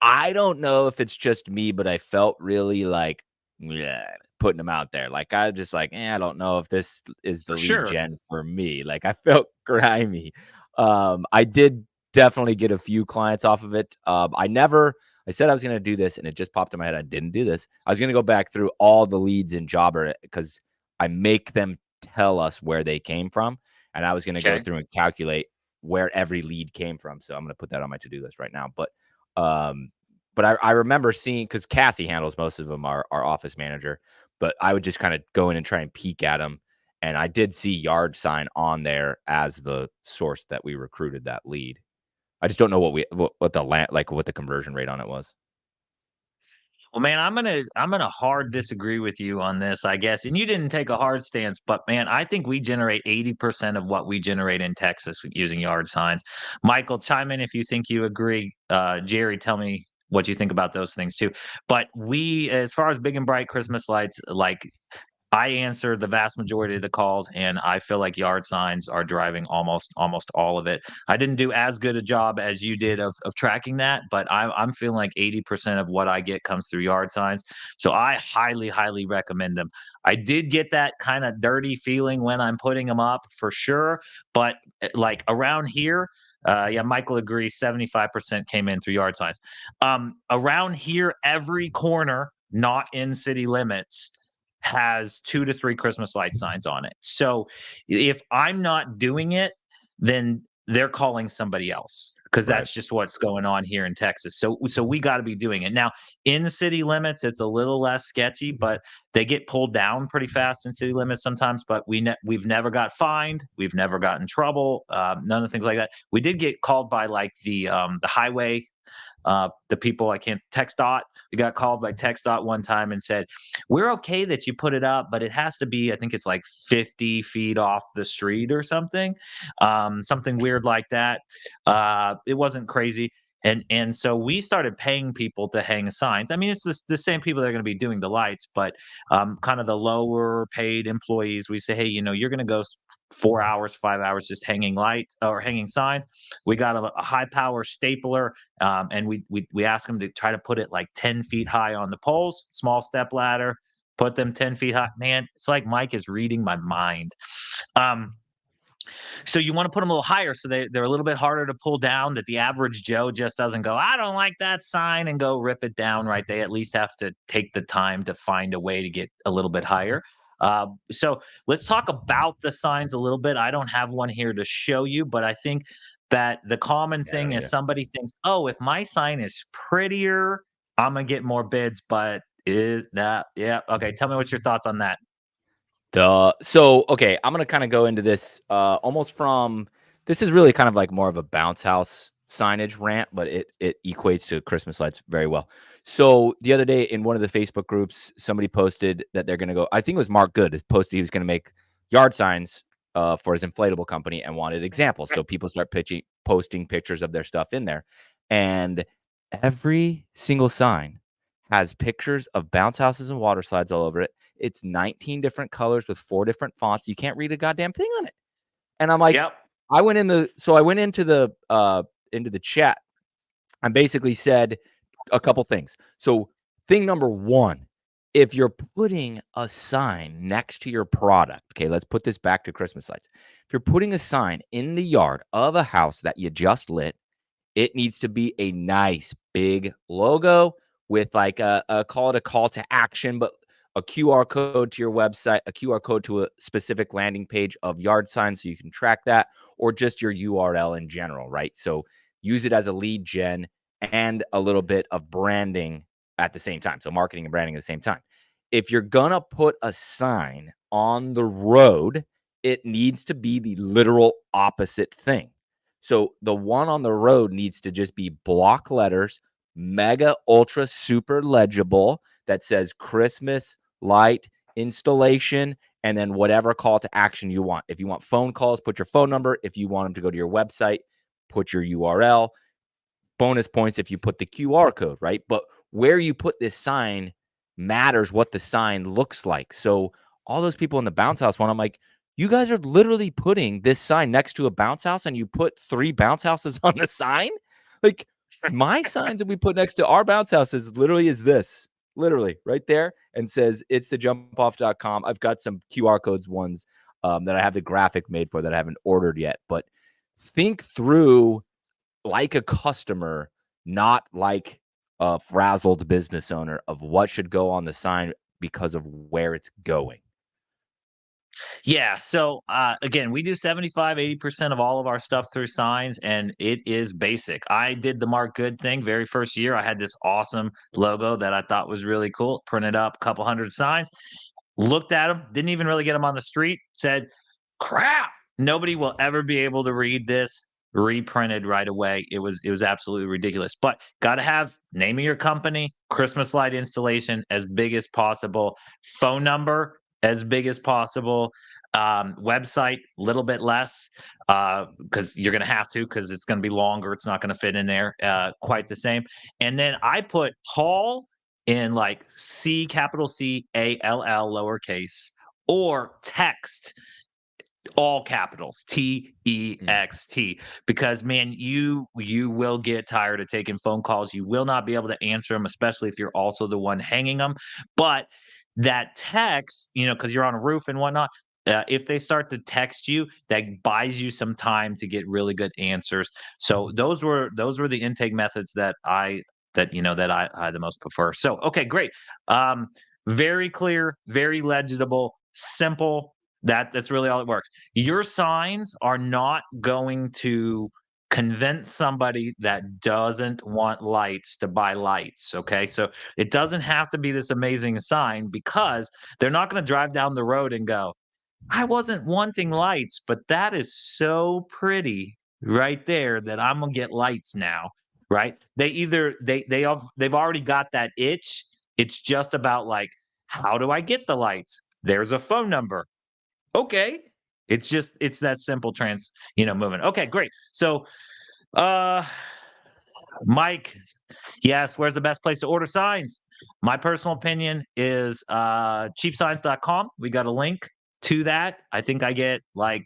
I don't know if it's just me, but I felt really like, yeah, putting them out there. Like I was just like, I don't know if this is the for lead sure. gen for me. Like I felt grimy. I did definitely get a few clients off of it. I said I was going to do this and it just popped in my head. I didn't do this. I was going to go back through all the leads in Jobber because I make them tell us where they came from. And I was going to go Okay. through and calculate where every lead came from. So I'm going to put that on my to-do list right now. Um, but I remember seeing, because Cassie handles most of them, our office manager, but I would just kind of go in and try and peek at them. And I did see yard sign on there as the source that we recruited that lead. I just don't know what the conversion rate on it was. Well, man, I'm gonna hard disagree with you on this, I guess. And you didn't take a hard stance, but man, I think we generate 80% of what we generate in Texas using yard signs. Michael, chime in if you think you agree. Jerry, tell me what you think about those things too. But as far as big and bright Christmas lights, like I answer the vast majority of the calls, and I feel like yard signs are driving almost all of it. I didn't do as good a job as you did of tracking that, but I'm feeling like 80% of what I get comes through yard signs. So I highly recommend them. I did get that kind of dirty feeling when I'm putting them up for sure, but like around here, yeah, Michael agrees. 75% came in through yard signs. Around here, every corner not in city limits has 2 to 3 Christmas light signs on it. So if I'm not doing it, then they're calling somebody else because Right. that's just what's going on here in Texas. So we got to be doing it. Now, in city limits, it's a little less sketchy, but they get pulled down pretty fast in city limits sometimes, but we've never got fined, we've never got in trouble, none of things like that. We did get called by like the highway, the people I can't text dot. We got called by text dot one time and said, "We're okay that you put it up, but it has to be, I think it's like 50 feet off the street or something, something weird like that." It wasn't crazy. And so we started paying people to hang signs. I mean, it's the same people that are going to be doing the lights, but kind of the lower paid employees. We say, hey, you're going to go 4 hours, 5 hours just hanging lights or hanging signs. We got a high power stapler, and we ask them to try to put it like 10 feet high on the poles, small step ladder, put them 10 feet high. Man, it's like Mike is reading my mind. Um, so you want to put them a little higher so they're a little bit harder to pull down, that the average Joe just doesn't go, I don't like that sign, and go rip it down, right? They at least have to take the time to find a way to get a little bit higher. So let's talk about the signs a little bit. I don't have one here to show you, but I think that the common Yeah, I don't thing is either. somebody thinks, oh, if my sign is prettier, I'm gonna get more bids, but is that, yeah, okay. Tell me what's your thoughts on that. Okay, I'm gonna kind of go into this almost from this is really kind of like more of a bounce house signage rant, but it equates to Christmas lights very well. So the other day in one of the Facebook groups, somebody posted that they're gonna go. I think it was Mark Good posted he was gonna make yard signs for his inflatable company and wanted examples. So people start posting pictures of their stuff in there. And every single sign has pictures of bounce houses and water slides all over it. It's 19 different colors with 4 different fonts. You can't read a goddamn thing on it. And I'm like, Yep. I went into the chat and basically said a couple things. So thing number one, if you're putting a sign next to your product, okay, let's put this back to Christmas lights. If you're putting a sign in the yard of a house that you just lit, it needs to be a nice big logo with like a call it a call to action, but a QR code to your website, a QR code to a specific landing page of yard signs so you can track that, or just your URL in general, right? So use it as a lead gen and a little bit of branding at the same time. So marketing and branding at the same time. If you're gonna put a sign on the road, it needs to be the literal opposite thing. So the one on the road needs to just be block letters, mega ultra super legible that says Christmas light installation, and then whatever call to action you want. If you want phone calls, put your phone number. If you want them to go to your website, put your URL. Bonus points if you put the QR code, right? But where you put this sign matters what the sign looks like. So all those people in the bounce house one, I'm like, you guys are literally putting this sign next to a bounce house and you put 3 bounce houses on the sign? Like my signs that we put next to our bounce houses literally is this. Literally right there and says it's the jumpoff.com. I've got some QR codes ones that I have the graphic made for that I haven't ordered yet, but think through like a customer, not like a frazzled business owner of what should go on the sign because of where it's going. Yeah. So again, we do 75, 80% of all of our stuff through signs, and it is basic. I did the Mark Good thing very first year. I had this awesome logo that I thought was really cool, printed up a couple hundred signs, looked at them, didn't even really get them on the street, said, crap, nobody will ever be able to read this. Reprinted right away. It was absolutely ridiculous. But got to have name of your company, Christmas light installation as big as possible, phone number as big as possible, website little bit less because you're going to have to because it's going to be longer. It's not going to fit in there quite the same. And then I put call in like C, capital CALL lowercase, or text all capitals TEXT, because man, you will get tired of taking phone calls. You will not be able to answer them, especially if you're also the one hanging them. But that text, because you're on a roof and whatnot, if they start to text you, that buys you some time to get really good answers. So those were the intake methods that I the most prefer. So okay, great. Very clear, very legible, simple. That's really all it works. Your signs are not going to convince somebody that doesn't want lights to buy lights. Okay. So it doesn't have to be this amazing sign, because they're not going to drive down the road and go, I wasn't wanting lights, but that is so pretty right there that I'm gonna get lights now. Right. They've already got that itch. It's just about like, how do I get the lights? There's a phone number. Okay. It's that simple movement. Okay, great. So uh Mike, yes, where's the best place to order signs? My personal opinion is cheapsigns.com. We got a link to that. I think I get like,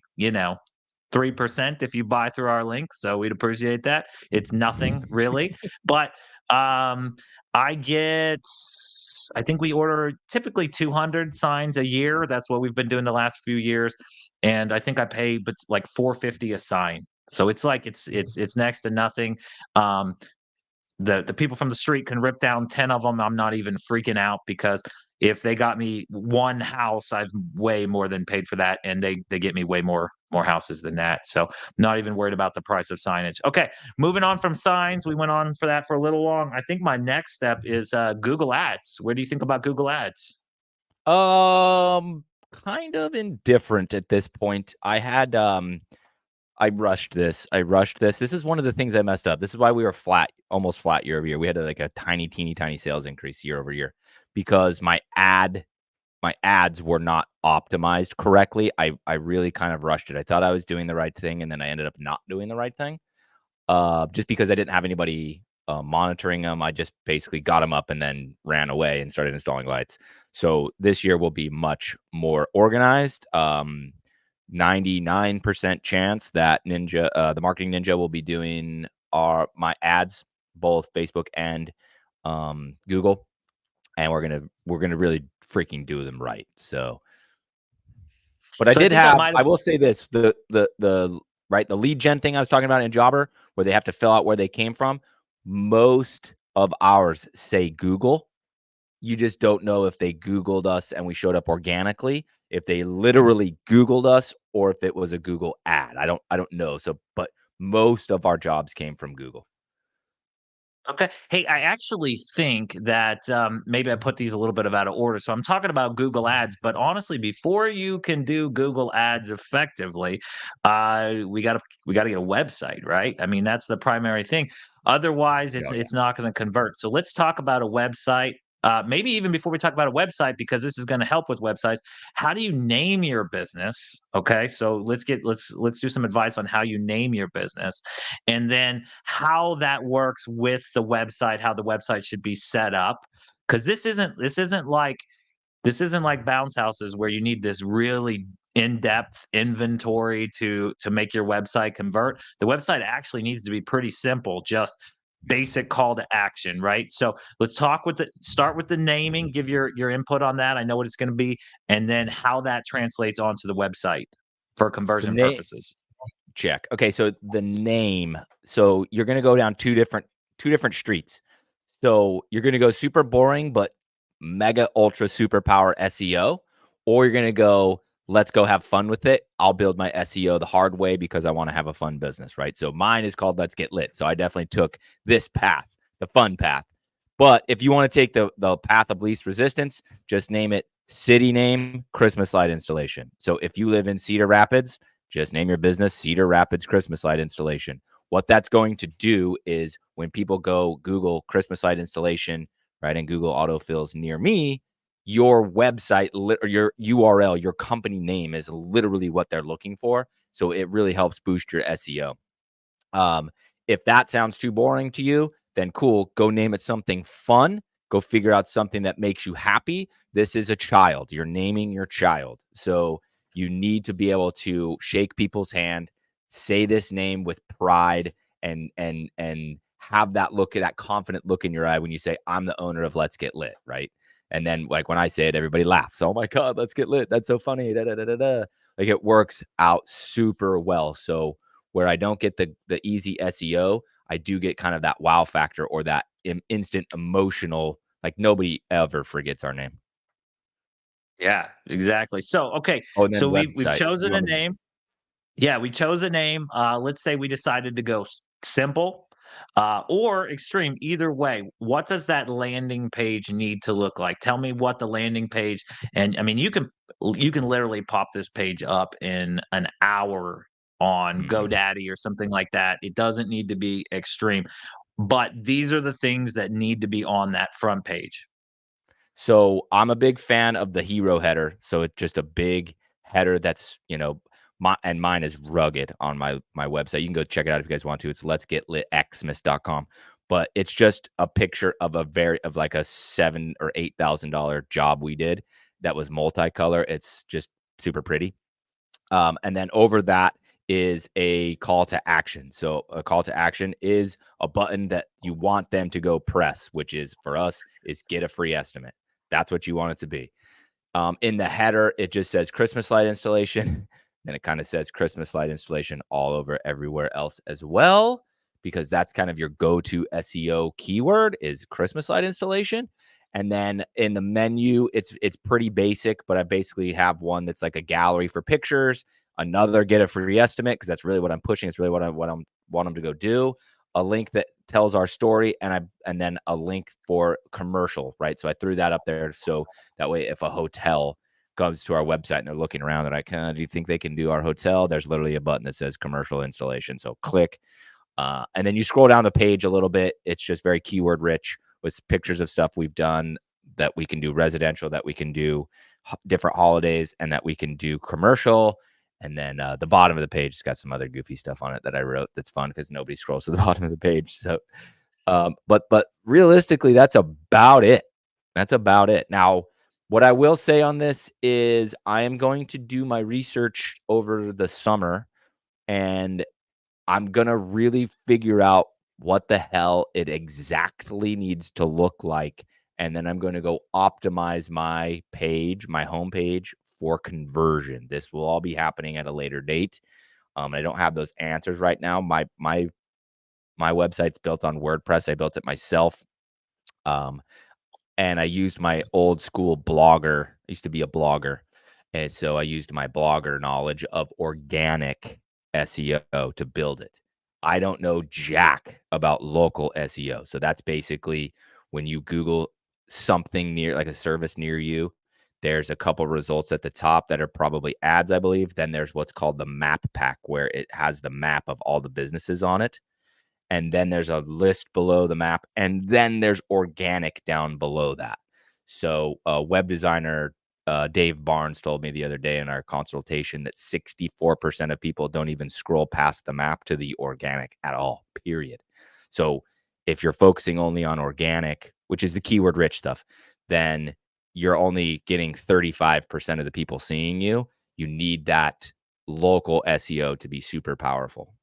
3% if you buy through our link. So we'd appreciate that. It's nothing really. But um I think we order typically 200 signs a year. That's what we've been doing the last few years. And I think I pay but like 450 a sign. So it's like it's next to nothing. Um the people from the street can rip down 10 of them. I'm not even freaking out, because if they got me one house, I've way more than paid for that, and they get me way more houses than that. So not even worried about the price of signage. Okay, moving on from signs. We went on for that for a little long. I think my next step is Google Ads. Where do you think about Google Ads? Kind of indifferent at this point. I rushed this. This is one of the things I messed up. This is why we were flat, almost flat year over year. We had like a tiny, teeny, tiny sales increase year over year because my ads were not optimized correctly. I really kind of rushed it. I thought I was doing the right thing, and then I ended up not doing the right thing. just because I didn't have anybody monitoring them. I just basically got them up and then ran away and started installing lights. So this year will be much more organized. 99% chance that the Marketing Ninja will be doing my ads, both Facebook and Google, and we're gonna really freaking do them right. So, but So I think I might I have. will say this: the right, the lead gen thing I was talking about in Jobber, where they have to fill out where they came from. Most of ours say Google. You just don't know if they Googled us and we showed up organically, if they literally Googled us, or if it was a Google ad. I don't know. So, but most of our jobs came from Google. Okay. Hey, I actually think that maybe I put these a little bit of out of order. So I'm talking about Google Ads, but honestly, before you can do Google Ads effectively, we gotta get a website, right? I mean, that's the primary thing. Otherwise, Oh, yeah. it's not going to convert. So let's talk about a website. Maybe even before we talk about a website, because this is going to help with websites. How do you name your business? Okay, so let's do some advice on how you name your business, and then how that works with the website, how the website should be set up. Because this isn't like bounce houses where you need this really in-depth inventory to make your website convert. The website actually needs to be pretty simple, just basic call to action, right? So let's start with the naming, give your input on that. I know what it's going to be, and then how that translates onto the website for So conversion name purposes. check. Okay, so the name. So you're gonna go down two different streets. So you're gonna go super boring, but mega ultra superpower SEO, or you're gonna go, let's go have fun with it. I'll build my SEO the hard way because I want to have a fun business, right? So mine is called Let's Get Lit. So I definitely took this path, the fun path. But if you want to take the path of least resistance, just name it city name Christmas light installation. So if you live in Cedar Rapids, just name your business Cedar Rapids Christmas light installation. What that's going to do is when people go Google Christmas light installation, right, and Google autofills near me, your website or your URL, your company name is literally what they're looking for. So it really helps boost your SEO. Um, if that sounds too boring to you, then cool, go name it something fun. Go figure out something that makes you happy. This is a child. You're naming your child. So you need to be able to shake people's hand, say this name with pride, and have that look, that confident look in your eye when you say, I'm the owner of Let's Get Lit, right? And then like when I say it, everybody laughs. Oh my God, let's get lit. That's so funny. Da, da, da, da, da. Like it works out super well. So where I don't get the easy SEO, I do get kind of that wow factor or that instant emotional, like nobody ever forgets our name. Yeah, exactly. So, okay, Oh, and then so we've website. You chosen a want me to name. Yeah, we chose a name. Let's say we decided to go simple or extreme. Either way, what does that landing page need to look like? Tell me what the landing page. And I mean, you can literally pop this page up in an hour on Mhm. GoDaddy or something like that. It doesn't need to be extreme, but these are the things that need to be on that front page. So I'm a big fan of the hero header. So it's just a big header that's, mine is rugged on my website. You can go check it out if you guys want to. It's let's get lit xmas.com. But it's just a picture of like a seven or $8,000 job we did that was multicolor. It's just super pretty. And then over that is a call to action. So a call to action is a button that you want them to go press, which is for us is get a free estimate. That's what you want it to be. In the header, it just says Christmas light installation. Then it kind of says Christmas light installation all over everywhere else as well, because that's kind of your go-to SEO keyword is Christmas light installation. And then in the menu, it's pretty basic, but I basically have one that's like a gallery for pictures, another get a free estimate because that's really what I'm pushing. It's really what I want them to go do. A link that tells our story, and then a link for commercial, right? So I threw that up there so that way if a hotel comes to our website and they're looking around, they're like, do you think they can do our hotel? There's literally a button that says commercial installation. So click, and then you scroll down the page a little bit. It's just very keyword rich with pictures of stuff we've done that we can do residential, that we can do different holidays, and that we can do commercial. And then the bottom of the page has got some other goofy stuff on it that I wrote that's fun because nobody scrolls to the bottom of the page. So, but realistically, that's about it. That's about it. Now, what I will say on this is I am going to do my research over the summer, and I'm going to really figure out what the hell it exactly needs to look like. And then I'm going to go optimize my page, my homepage for conversion. This will all be happening at a later date. I don't have those answers right now. My website's built on WordPress. I built it myself. Um, and I used my old school blogger. I used to be a blogger. And so I used my blogger knowledge of organic SEO to build it. I don't know jack about local SEO. So that's basically when you Google something near, like a service near you, there's a couple results at the top that are probably ads, I believe. Then there's what's called the map pack, where it has the map of all the businesses on it. And then there's a list below the map, and then there's organic down below that. So, web designer Dave Barnes told me the other day in our consultation that 64% of people don't even scroll past the map to the organic at all, period. So, if you're focusing only on organic, which is the keyword rich stuff, then you're only getting 35% of the people seeing you. You need that local SEO to be super powerful.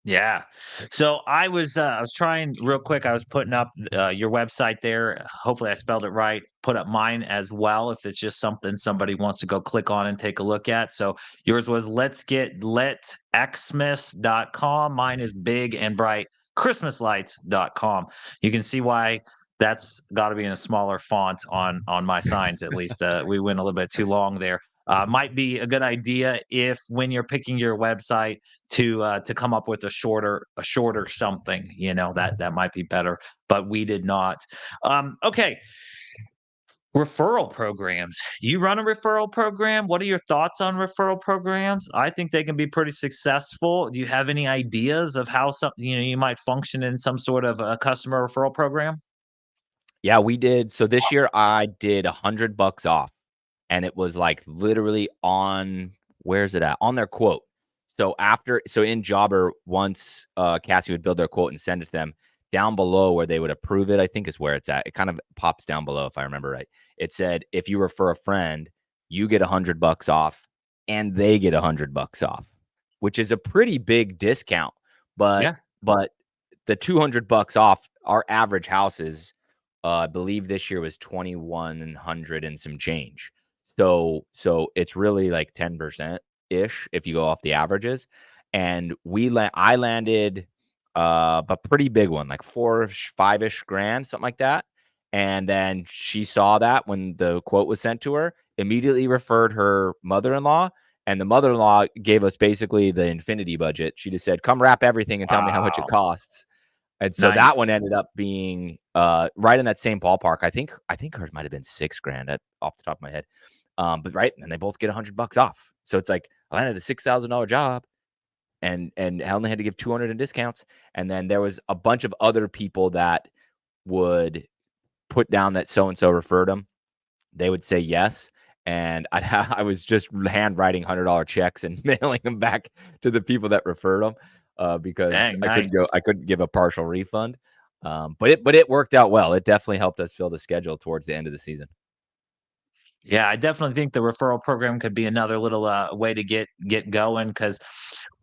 Yeah. So I was trying real quick. I was putting up your website there. Hopefully I spelled it right. Put up mine as well if it's just something somebody wants to go click on and take a look at. So yours was letxmas.com. Mine is big and bright christmaslights.com. You can see why that's got to be in a smaller font on my signs at least. We went a little bit too long there. Might be a good idea if when you're picking your website to come up with a shorter something, that might be better, but we did not. Okay, referral programs. You run a referral program. What are your thoughts on referral programs? I think they can be pretty successful. Do you have any ideas of how something you might function in some sort of a customer referral program? Yeah, we did. So this year I did $100 off, and it was like literally on, where's it at? On their quote. So in Jobber, once Cassie would build their quote and send it to them, down below where they would approve it, I think is where it's at. It kind of pops down below if I remember right. It said if you refer a friend, you get $100 off and they get $100 off, which is a pretty big discount. But Yeah. but the $200 off, our average house is I believe this year was 2,100 and some change. So it's really like 10% ish if you go off the averages. And I landed a pretty big one, like 4-ish, 5-ish grand, something like that. And then she saw that when the quote was sent to her, immediately referred her mother-in-law, and the mother-in-law gave us basically the infinity budget. She just said, "Come wrap everything and tell me how much it Wow. costs." And so that one Nice. ended up being, right in that same ballpark. I think hers might have been 6 grand off the top of my head. But right, and they both get $100 off. So it's like I landed a $6,000 job, and I only had to give 200 in discounts. And then there was a bunch of other people that would put down that so and so referred them. They would say yes, and I was just handwriting $100 checks and mailing them back to the people that referred them, because Dang, I couldn't go nice. I couldn't give a partial refund. But it worked out well. It definitely helped us fill the schedule towards the end of the season. Yeah, I definitely think the referral program could be another little way to get going because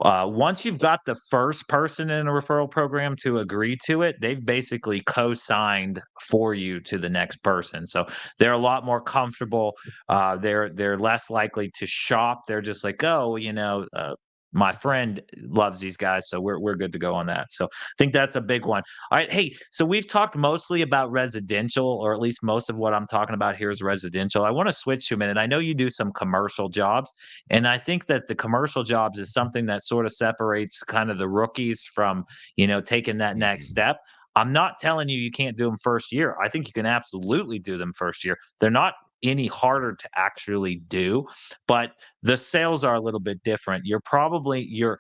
once you've got the first person in a referral program to agree to it, they've basically co-signed for you to the next person. So they're a lot more comfortable. They're less likely to shop. They're just like, oh, my friend loves these guys, so we're good to go on that. So I think that's a big one. All right, hey, so we've talked mostly about residential, or at least most of what I'm talking about here is residential. I want to switch to a minute. I know you do some commercial jobs, and I think that the commercial jobs is something that sort of separates kind of the rookies from, taking that next step. I'm not telling you can't do them first year. I think you can absolutely do them first year. They're not any harder to actually do, but the sales are a little bit different. You're probably your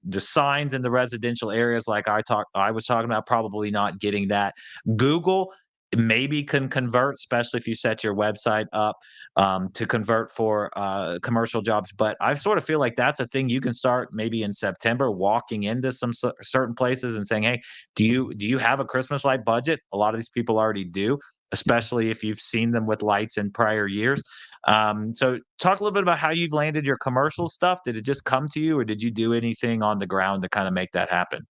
the signs in the residential areas like I was talking about, probably not getting that. Google maybe can convert, especially if you set your website up to convert for commercial jobs. But I sort of feel like that's a thing you can start maybe in September, walking into some certain places and saying, "Hey, do you have a Christmas light budget?" A lot of these people already do, especially if you've seen them with lights in prior years. So, talk a little bit about how you've landed your commercial stuff. Did it just come to you, or did you do anything on the ground to kind of make that happen?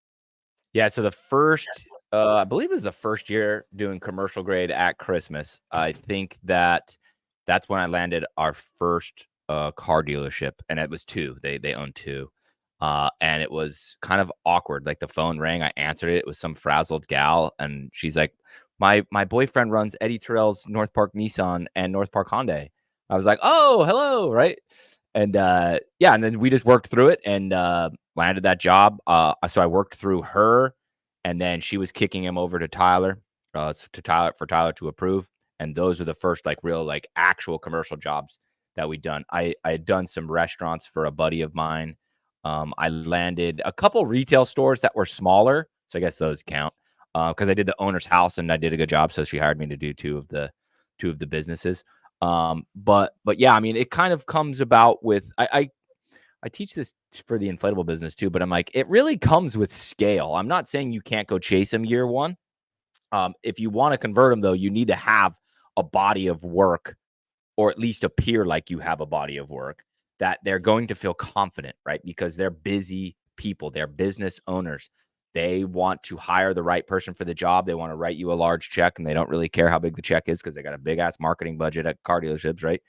Yeah, so the first, I believe it was the first year doing commercial grade at Christmas. I think that's when I landed our first car dealership, and it was two. They owned two, and it was kind of awkward. Like the phone rang, I answered it. It was some frazzled gal, and she's like, "My boyfriend runs Eddie Terrell's North Park Nissan and North Park Hyundai." I was like, "Oh, hello," right? And yeah, and then we just worked through it and landed that job. So I worked through her, and then she was kicking him over to Tyler, for Tyler to approve. And those are the first like real like actual commercial jobs that we done. I had done some restaurants for a buddy of mine. I landed a couple retail stores that were smaller, so I guess those count because I did the owner's house and I did a good job, so she hired me to do two of the businesses. But yeah, I mean, it kind of comes about with I teach this for the inflatable business too, but I'm like, it really comes with scale. I'm not saying you can't go chase them year one. If you want to convert them though, you need to have a body of work, or at least appear like you have a body of work that they're going to feel confident, right? Because they're busy people, they're business owners. They want to hire the right person for the job. They want to write you a large check, and they don't really care how big the check is because they got a big ass marketing budget at car dealerships, right?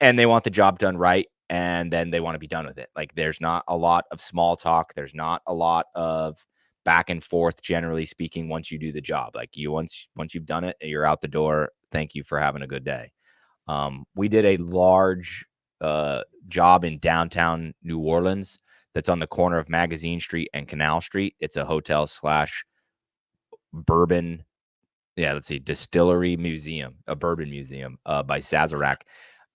And they want the job done right, and then they want to be done with it. Like there's not a lot of small talk. There's not a lot of back and forth, generally speaking, once you do the job. Like once you've done it, you're out the door. Thank you for having a good day. We did a large job in downtown New Orleans that's on the corner of Magazine Street and Canal Street. It's a hotel slash bourbon, yeah, let's see, distillery museum, a bourbon museum by Sazerac.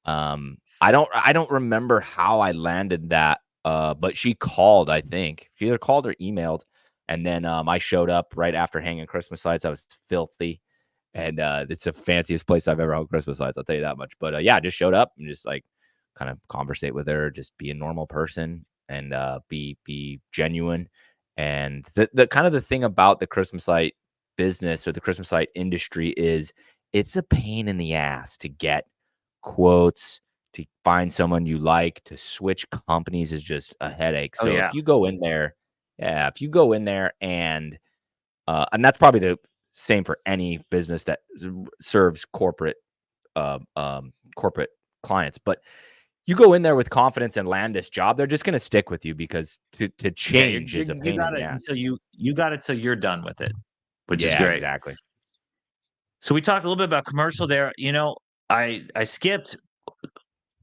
I don't remember how I landed that, but she called, I think. She either called or emailed, and then I showed up right after hanging Christmas lights. I was filthy, and it's the fanciest place I've ever hung Christmas lights. I'll tell you that much. But yeah, I just showed up and just like kind of conversate with her, just be a normal person and be genuine. And the kind of the thing about the Christmas light business or the Christmas light industry is it's a pain in the ass to get quotes, to find someone you like, to switch companies is just a headache. Oh So yeah. if you go in there, yeah, if you go in there and that's probably the same for any business that serves corporate clients. But you go in there with confidence and land this job, they're just going to stick with you because to Yeah, change is a you pain in got the it ass. until you got it till you're done with it, which is Yeah, great. exactly. So we talked a little bit about commercial there. I skipped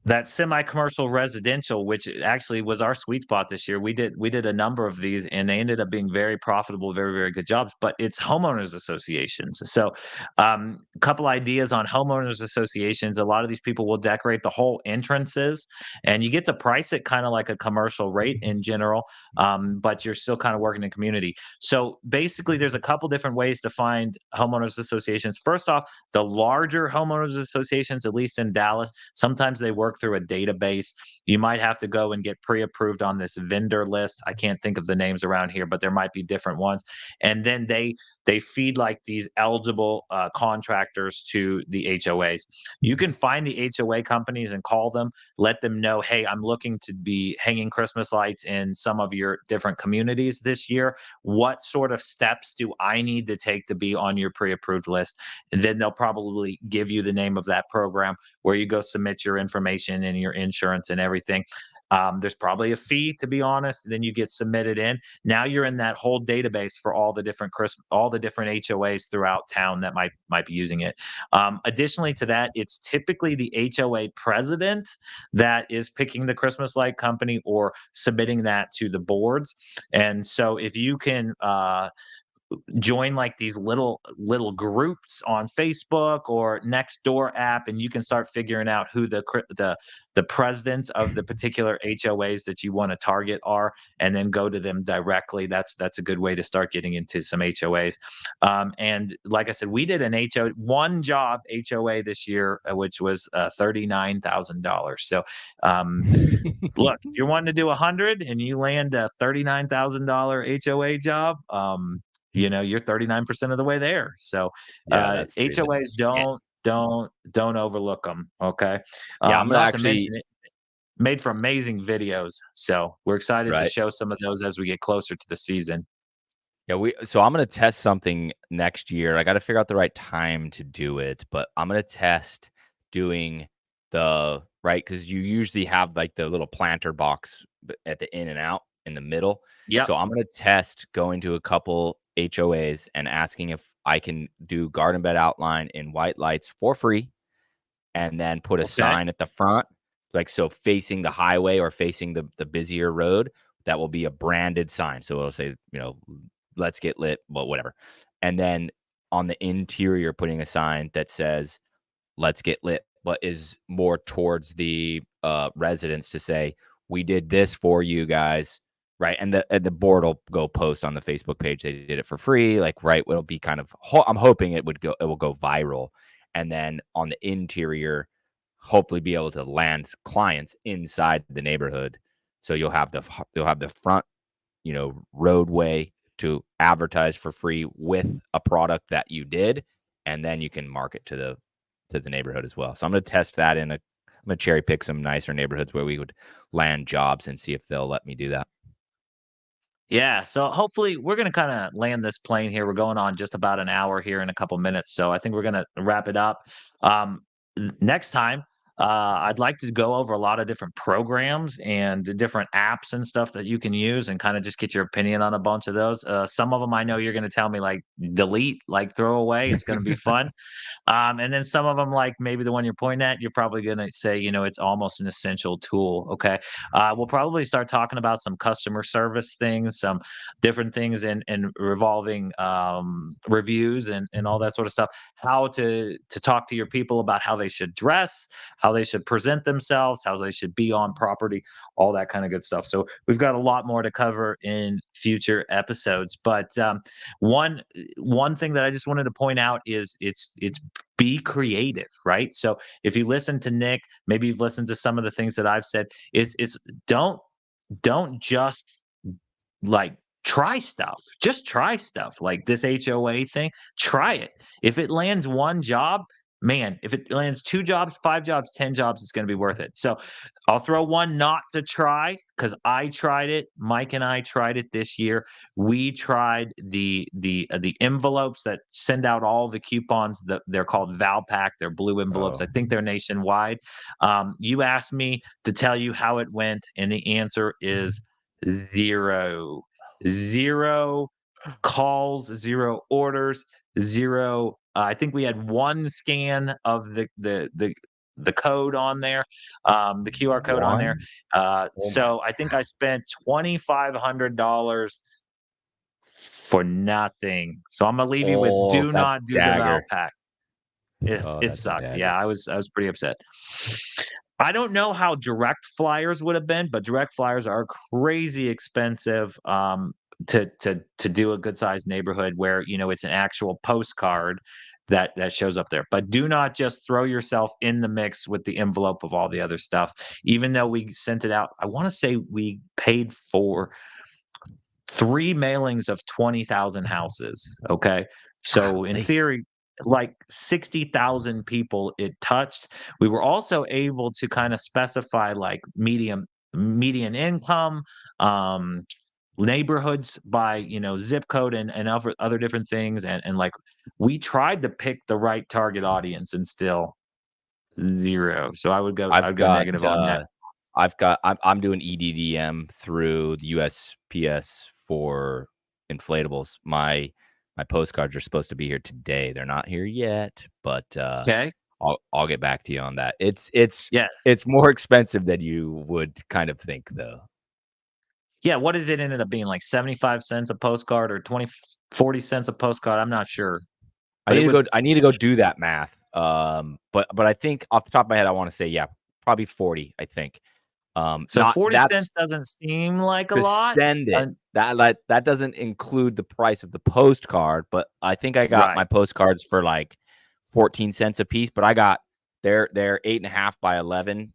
that semi-commercial residential, which actually was our sweet spot this year. We did a number of these, and they ended up being very profitable, very, very good jobs. But it's homeowners associations. So, a couple ideas on homeowners associations. A lot of these people will decorate the whole entrances, and you get to price it kind of like a commercial rate in general, but you're still kind of working in community. So basically, there's a couple different ways to find homeowners associations. First off, the larger homeowners associations, at least in Dallas, sometimes they work through a database. You might have to go and get pre-approved on this vendor list. I can't think of the names around here, but there might be different ones. And then they feed like these eligible contractors to the HOAs. You can find the HOA companies and call them, let them know, hey, I'm looking to be hanging Christmas lights in some of your different communities this year. What sort of steps do I need to take to be on your pre-approved list? And then they'll probably give you the name of that program where you go submit your information and your insurance and everything. There's probably a fee, to be honest. Then you get submitted in. Now you're in that whole database for all the different HOAs throughout town that might be using it. Additionally to that, it's typically the HOA president that is picking the Christmas light company or submitting that to the boards. And so if you can join like these little groups on Facebook or Nextdoor app, and you can start figuring out who the presidents of the particular HOAs that you want to target are, and then go to them directly. That's a good way to start getting into some HOAs. And like I said, we did an one job HOA this year, which was $39,000. So look, if you're wanting to do 100 and you land a $39,000 HOA job, you're 39% of the way there. So Yeah, that's pretty HOAs nice. don't overlook them. Okay. Yeah, I'm gonna Not to actually mention it made for amazing videos. So we're excited to right. show some of those as we get closer to the season. Yeah, so I'm gonna test something next year. I gotta figure out the right time to do it, but I'm gonna test doing because you usually have, like, the little planter box at the in and out in the middle. Yep. So I'm gonna test going to a couple HOAs and asking if I can do garden bed outline in white lights for free, and then put a Okay. sign at the front, like, so facing the highway or facing the busier road, that will be a branded sign. So it'll say, "Let's get lit," well, whatever. And then on the interior, putting a sign that says, "Let's get lit," but is more towards the residents to say, "We did this for you guys." Right. And the board will go post on the Facebook page. They did it for free. Like, right. It'll be kind of, I'm hoping it will go viral. And then on the interior, hopefully be able to land clients inside the neighborhood. So you'll have the front, roadway to advertise for free with a product that you did, and then you can market to the neighborhood as well. So I'm going to test that I'm going to cherry pick some nicer neighborhoods where we would land jobs and see if they'll let me do that. Yeah, so hopefully we're going to kind of land this plane here. We're going on just about an hour here in a couple minutes, so I think we're going to wrap it up. Next time, I'd like to go over a lot of different programs and the different apps and stuff that you can use, and kind of just get your opinion on a bunch of those. Some of them I know you're going to tell me like delete, like throw away. It's going to be fun. And then some of them, like maybe the one you're pointing at, you're probably going to say, it's almost an essential tool. Okay. We'll probably start talking about some customer service things, some different things in revolving reviews and all that sort of stuff. How to talk to your people about how they should dress, how they should present themselves, how they should be on property, all that kind of good stuff. So we've got a lot more to cover in future episodes. But one thing that I just wanted to point out is it's be creative, right? So if you listen to Nick, maybe you've listened to some of the things that I've said. It's don't just like try stuff. Just try stuff like this HOA thing. Try it. If it lands one job, man, if it lands two jobs, five jobs, 10 jobs, it's going to be worth it. So I'll throw one not to try because I tried it. Mike and I tried it this year. We tried the envelopes that send out all the coupons. They're called Valpak. They're blue envelopes. Oh, I think they're nationwide. You asked me to tell you how it went, and the answer is zero. Zero calls, zero orders, zero. I think we had one scan of the code on there, the QR code on there. one? Oh my So I think I spent $2,500 for nothing. So I'm gonna leave you with Oh, do that's not do the dagger. Valpak. Oh, It that's a sucked. Yeah, dagger. I was pretty upset. I don't know how direct flyers would have been, but direct flyers are crazy expensive to do a good sized neighborhood where it's an actual postcard that shows up there. But do not just throw yourself in the mix with the envelope of all the other stuff. Even though we sent it out, I want to say we paid for 3 mailings of 20,000 houses, okay? So in Golly. theory, like 60,000 people it touched. We were also able to kinda specify, like, median income, um, neighborhoods by, zip code and other different things, and, like, we tried to pick the right target audience and still 0. So I've I'd go got, negative on that. I'm doing EDDM through the USPS for inflatables. My postcards are supposed to be here today. They're not here yet, but, Okay? I'll get back to you on that. Yeah. It's more expensive than you would kind of think, though. Yeah, what is it ended up being, like 75 cents a postcard or 40 cents a postcard? I'm not sure, but it was I need to go do that math. But I think off the top of my head, I want to say, yeah, probably 40, I think. so Not 40 that's cents doesn't seem like a to lot. send it. Uh, That doesn't include the price of the postcard, but I think I got my right. postcards for like 14 cents a piece, but I got they're 8.5 by 11,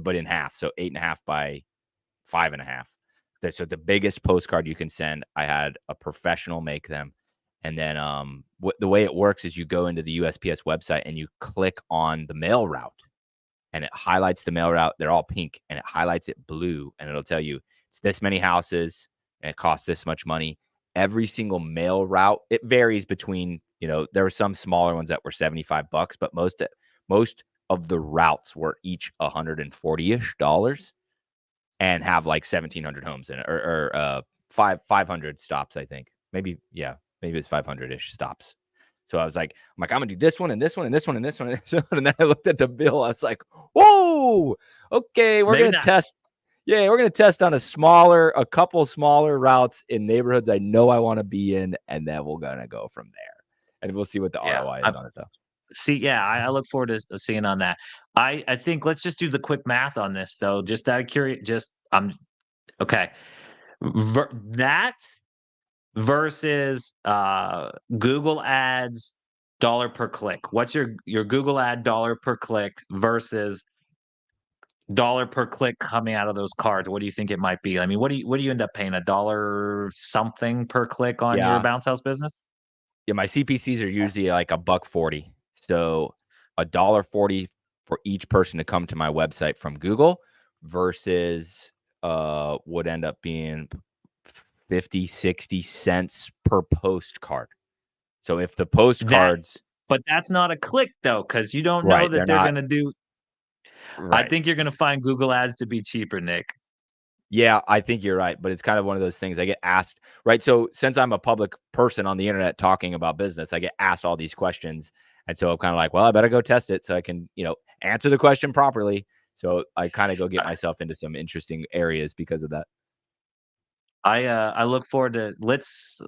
but in half. So 8.5 by 5.5. So the biggest postcard you can send, I had a professional make them. And then the way it works is you go into the USPS website and you click on the mail route and it highlights the mail route. They're all pink and it highlights it blue and it'll tell you it's this many houses and it costs this much money. Every single mail route, it varies between, there were some smaller ones that were $75, but most of the routes were each $140-ish and have like 1,700 homes in it, or 500 stops, I think. Maybe it's 500-ish stops. So I'm like, I'm gonna do this one and this one and this one and this one and this one. And then I looked at the bill. I was like, whoa, okay, we're Maybe gonna not. test. Yeah, we're gonna test on a couple smaller routes in neighborhoods I know I want to be in, and then we're gonna go from there. And we'll see what the Yeah. ROI is on it though. See, yeah, I look forward to seeing on that. I think let's just do the quick math on this though. Just out of curious, okay. That versus Google Ads dollar per click. What's your Google ad dollar per click versus dollar per click coming out of those cards? What do you think it might be? I mean, what do you end up paying, a dollar something per click on your Yeah, bounce house business? Yeah, my CPCs are usually like $1.40. So $1.40 for each person to come to my website from Google versus would end up being 50-60 cents per postcard. So if the That postcards, but that's not a click though, because you don't know right, that they're they're not gonna do. I right. think you're gonna find Google Ads to be cheaper, Nick. Yeah, I think you're right, but it's kind of one of those things I get asked, right? So since I'm a public person on the internet talking about business, I get asked all these questions. And so I'm kind of like, well, I better go test it so I can, answer the question properly. So I kind of go get I myself into some interesting areas because of that. I look forward to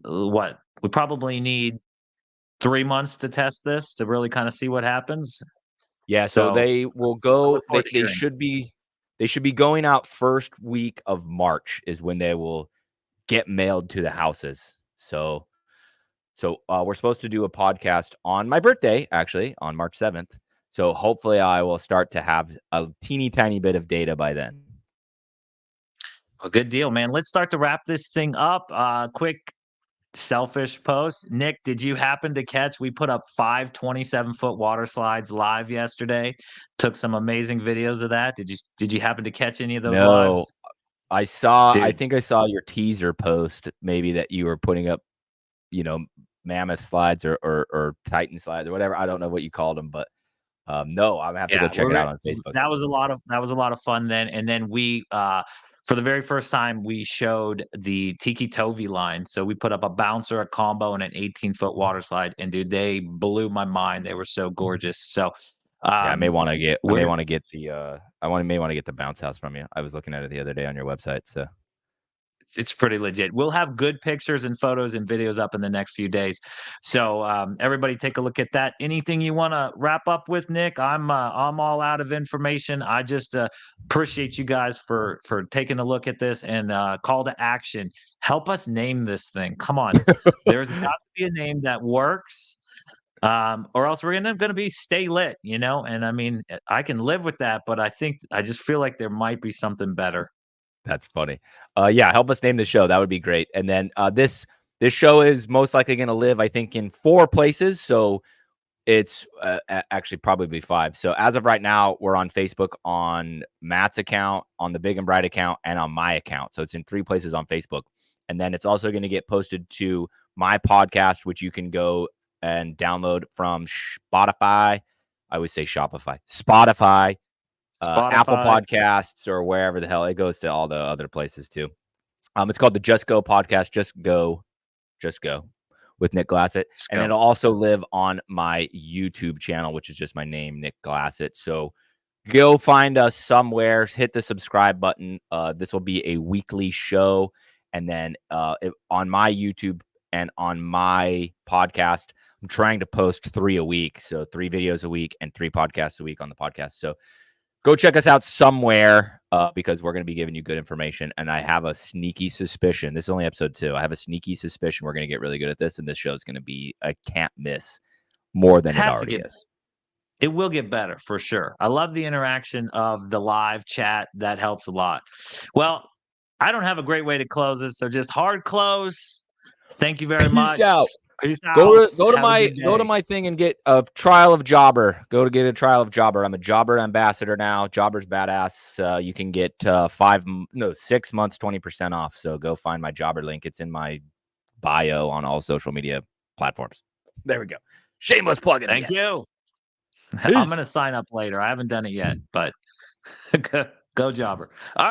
what? We probably need 3 months to test this to really kinda see what happens. Yeah, so So, they will I go look forward to they hearing. should be going out first week of March is when they will get mailed to the houses. So we're supposed to do a podcast on my birthday, actually, on March 7th. So hopefully I will start to have a teeny tiny bit of data by then. A good deal, man. Let's start to wrap this thing up. Quick selfish post. Nick, did you happen to catch we put up 5 27-foot water slides live yesterday? Took some amazing videos of that. Did you happen to catch any of those No, lives? I Dude, think I saw your teaser post maybe that you were putting up, you know, mammoth slides or Titan slides or whatever. I don't know what you called them, but no, I'm gonna have to go yeah, check it out on Facebook. that was a lot of fun then. And then we for the very first time we showed the Tiki Tovi line. So we put up a bouncer, a combo, and an 18-foot water slide. And dude, they blew my mind. They were so gorgeous. So Yeah, um I may we're want to get the may want to get the bounce house from you. I was looking at it the other day on your website. So it's pretty legit. We'll have good pictures and photos and videos up in the next few days. So everybody take a look at that. Anything you want to wrap up with, Nick? I'm all out of information. I just appreciate you guys for taking a look at this and call to action. Help us name this thing. Come on. There's got to be a name that works. Or else we're gonna be stay lit, and I mean I can live with that, but I just feel like there might be something better. that's funny. Yeah, help us name the show. That would be great. And then this show is most likely going to live, I think, in 4 places. So it's actually probably 5. So as of right now, we're on Facebook on Matt's account, on the Big and Bright account, and on my account. So it's in 3 places on Facebook. And then it's also going to get posted to my podcast, which you can go and download from Spotify. I always say Shopify, Spotify, Apple Spotify. Podcasts, or wherever the hell it goes to all the other places too. It's called the Just Go podcast. Just Go with Nick Glassett. Just And go. it'll also live on my YouTube channel, which is just my name, Nick Glassett. So Go find us somewhere. Hit the subscribe button. This will be a weekly show, and then on my YouTube and on my podcast, I'm trying to post 3 a week, so 3 videos a week and 3 podcasts a week on the podcast. So go check us out somewhere because we're going to be giving you good information. And I have a sneaky suspicion. This is only episode 2. I have a sneaky suspicion we're going to get really good at this, and this show is going to be a can't miss more than it already is. It will get better for sure. I love the interaction of the live chat. That helps a lot. Well, I don't have a great way to close this, so just hard close. Thank you very much. Peace out. Peace out. Go to my thing and get a trial of Jobber. Go to get a trial of Jobber. I'm a Jobber ambassador now. Jobber's badass. You can get 6 months, 20% off. So go find my Jobber link. It's in my bio on all social media platforms. There we go. Shameless plug. Thank you. I'm going to sign up later. I haven't done it yet, but go Jobber. All right.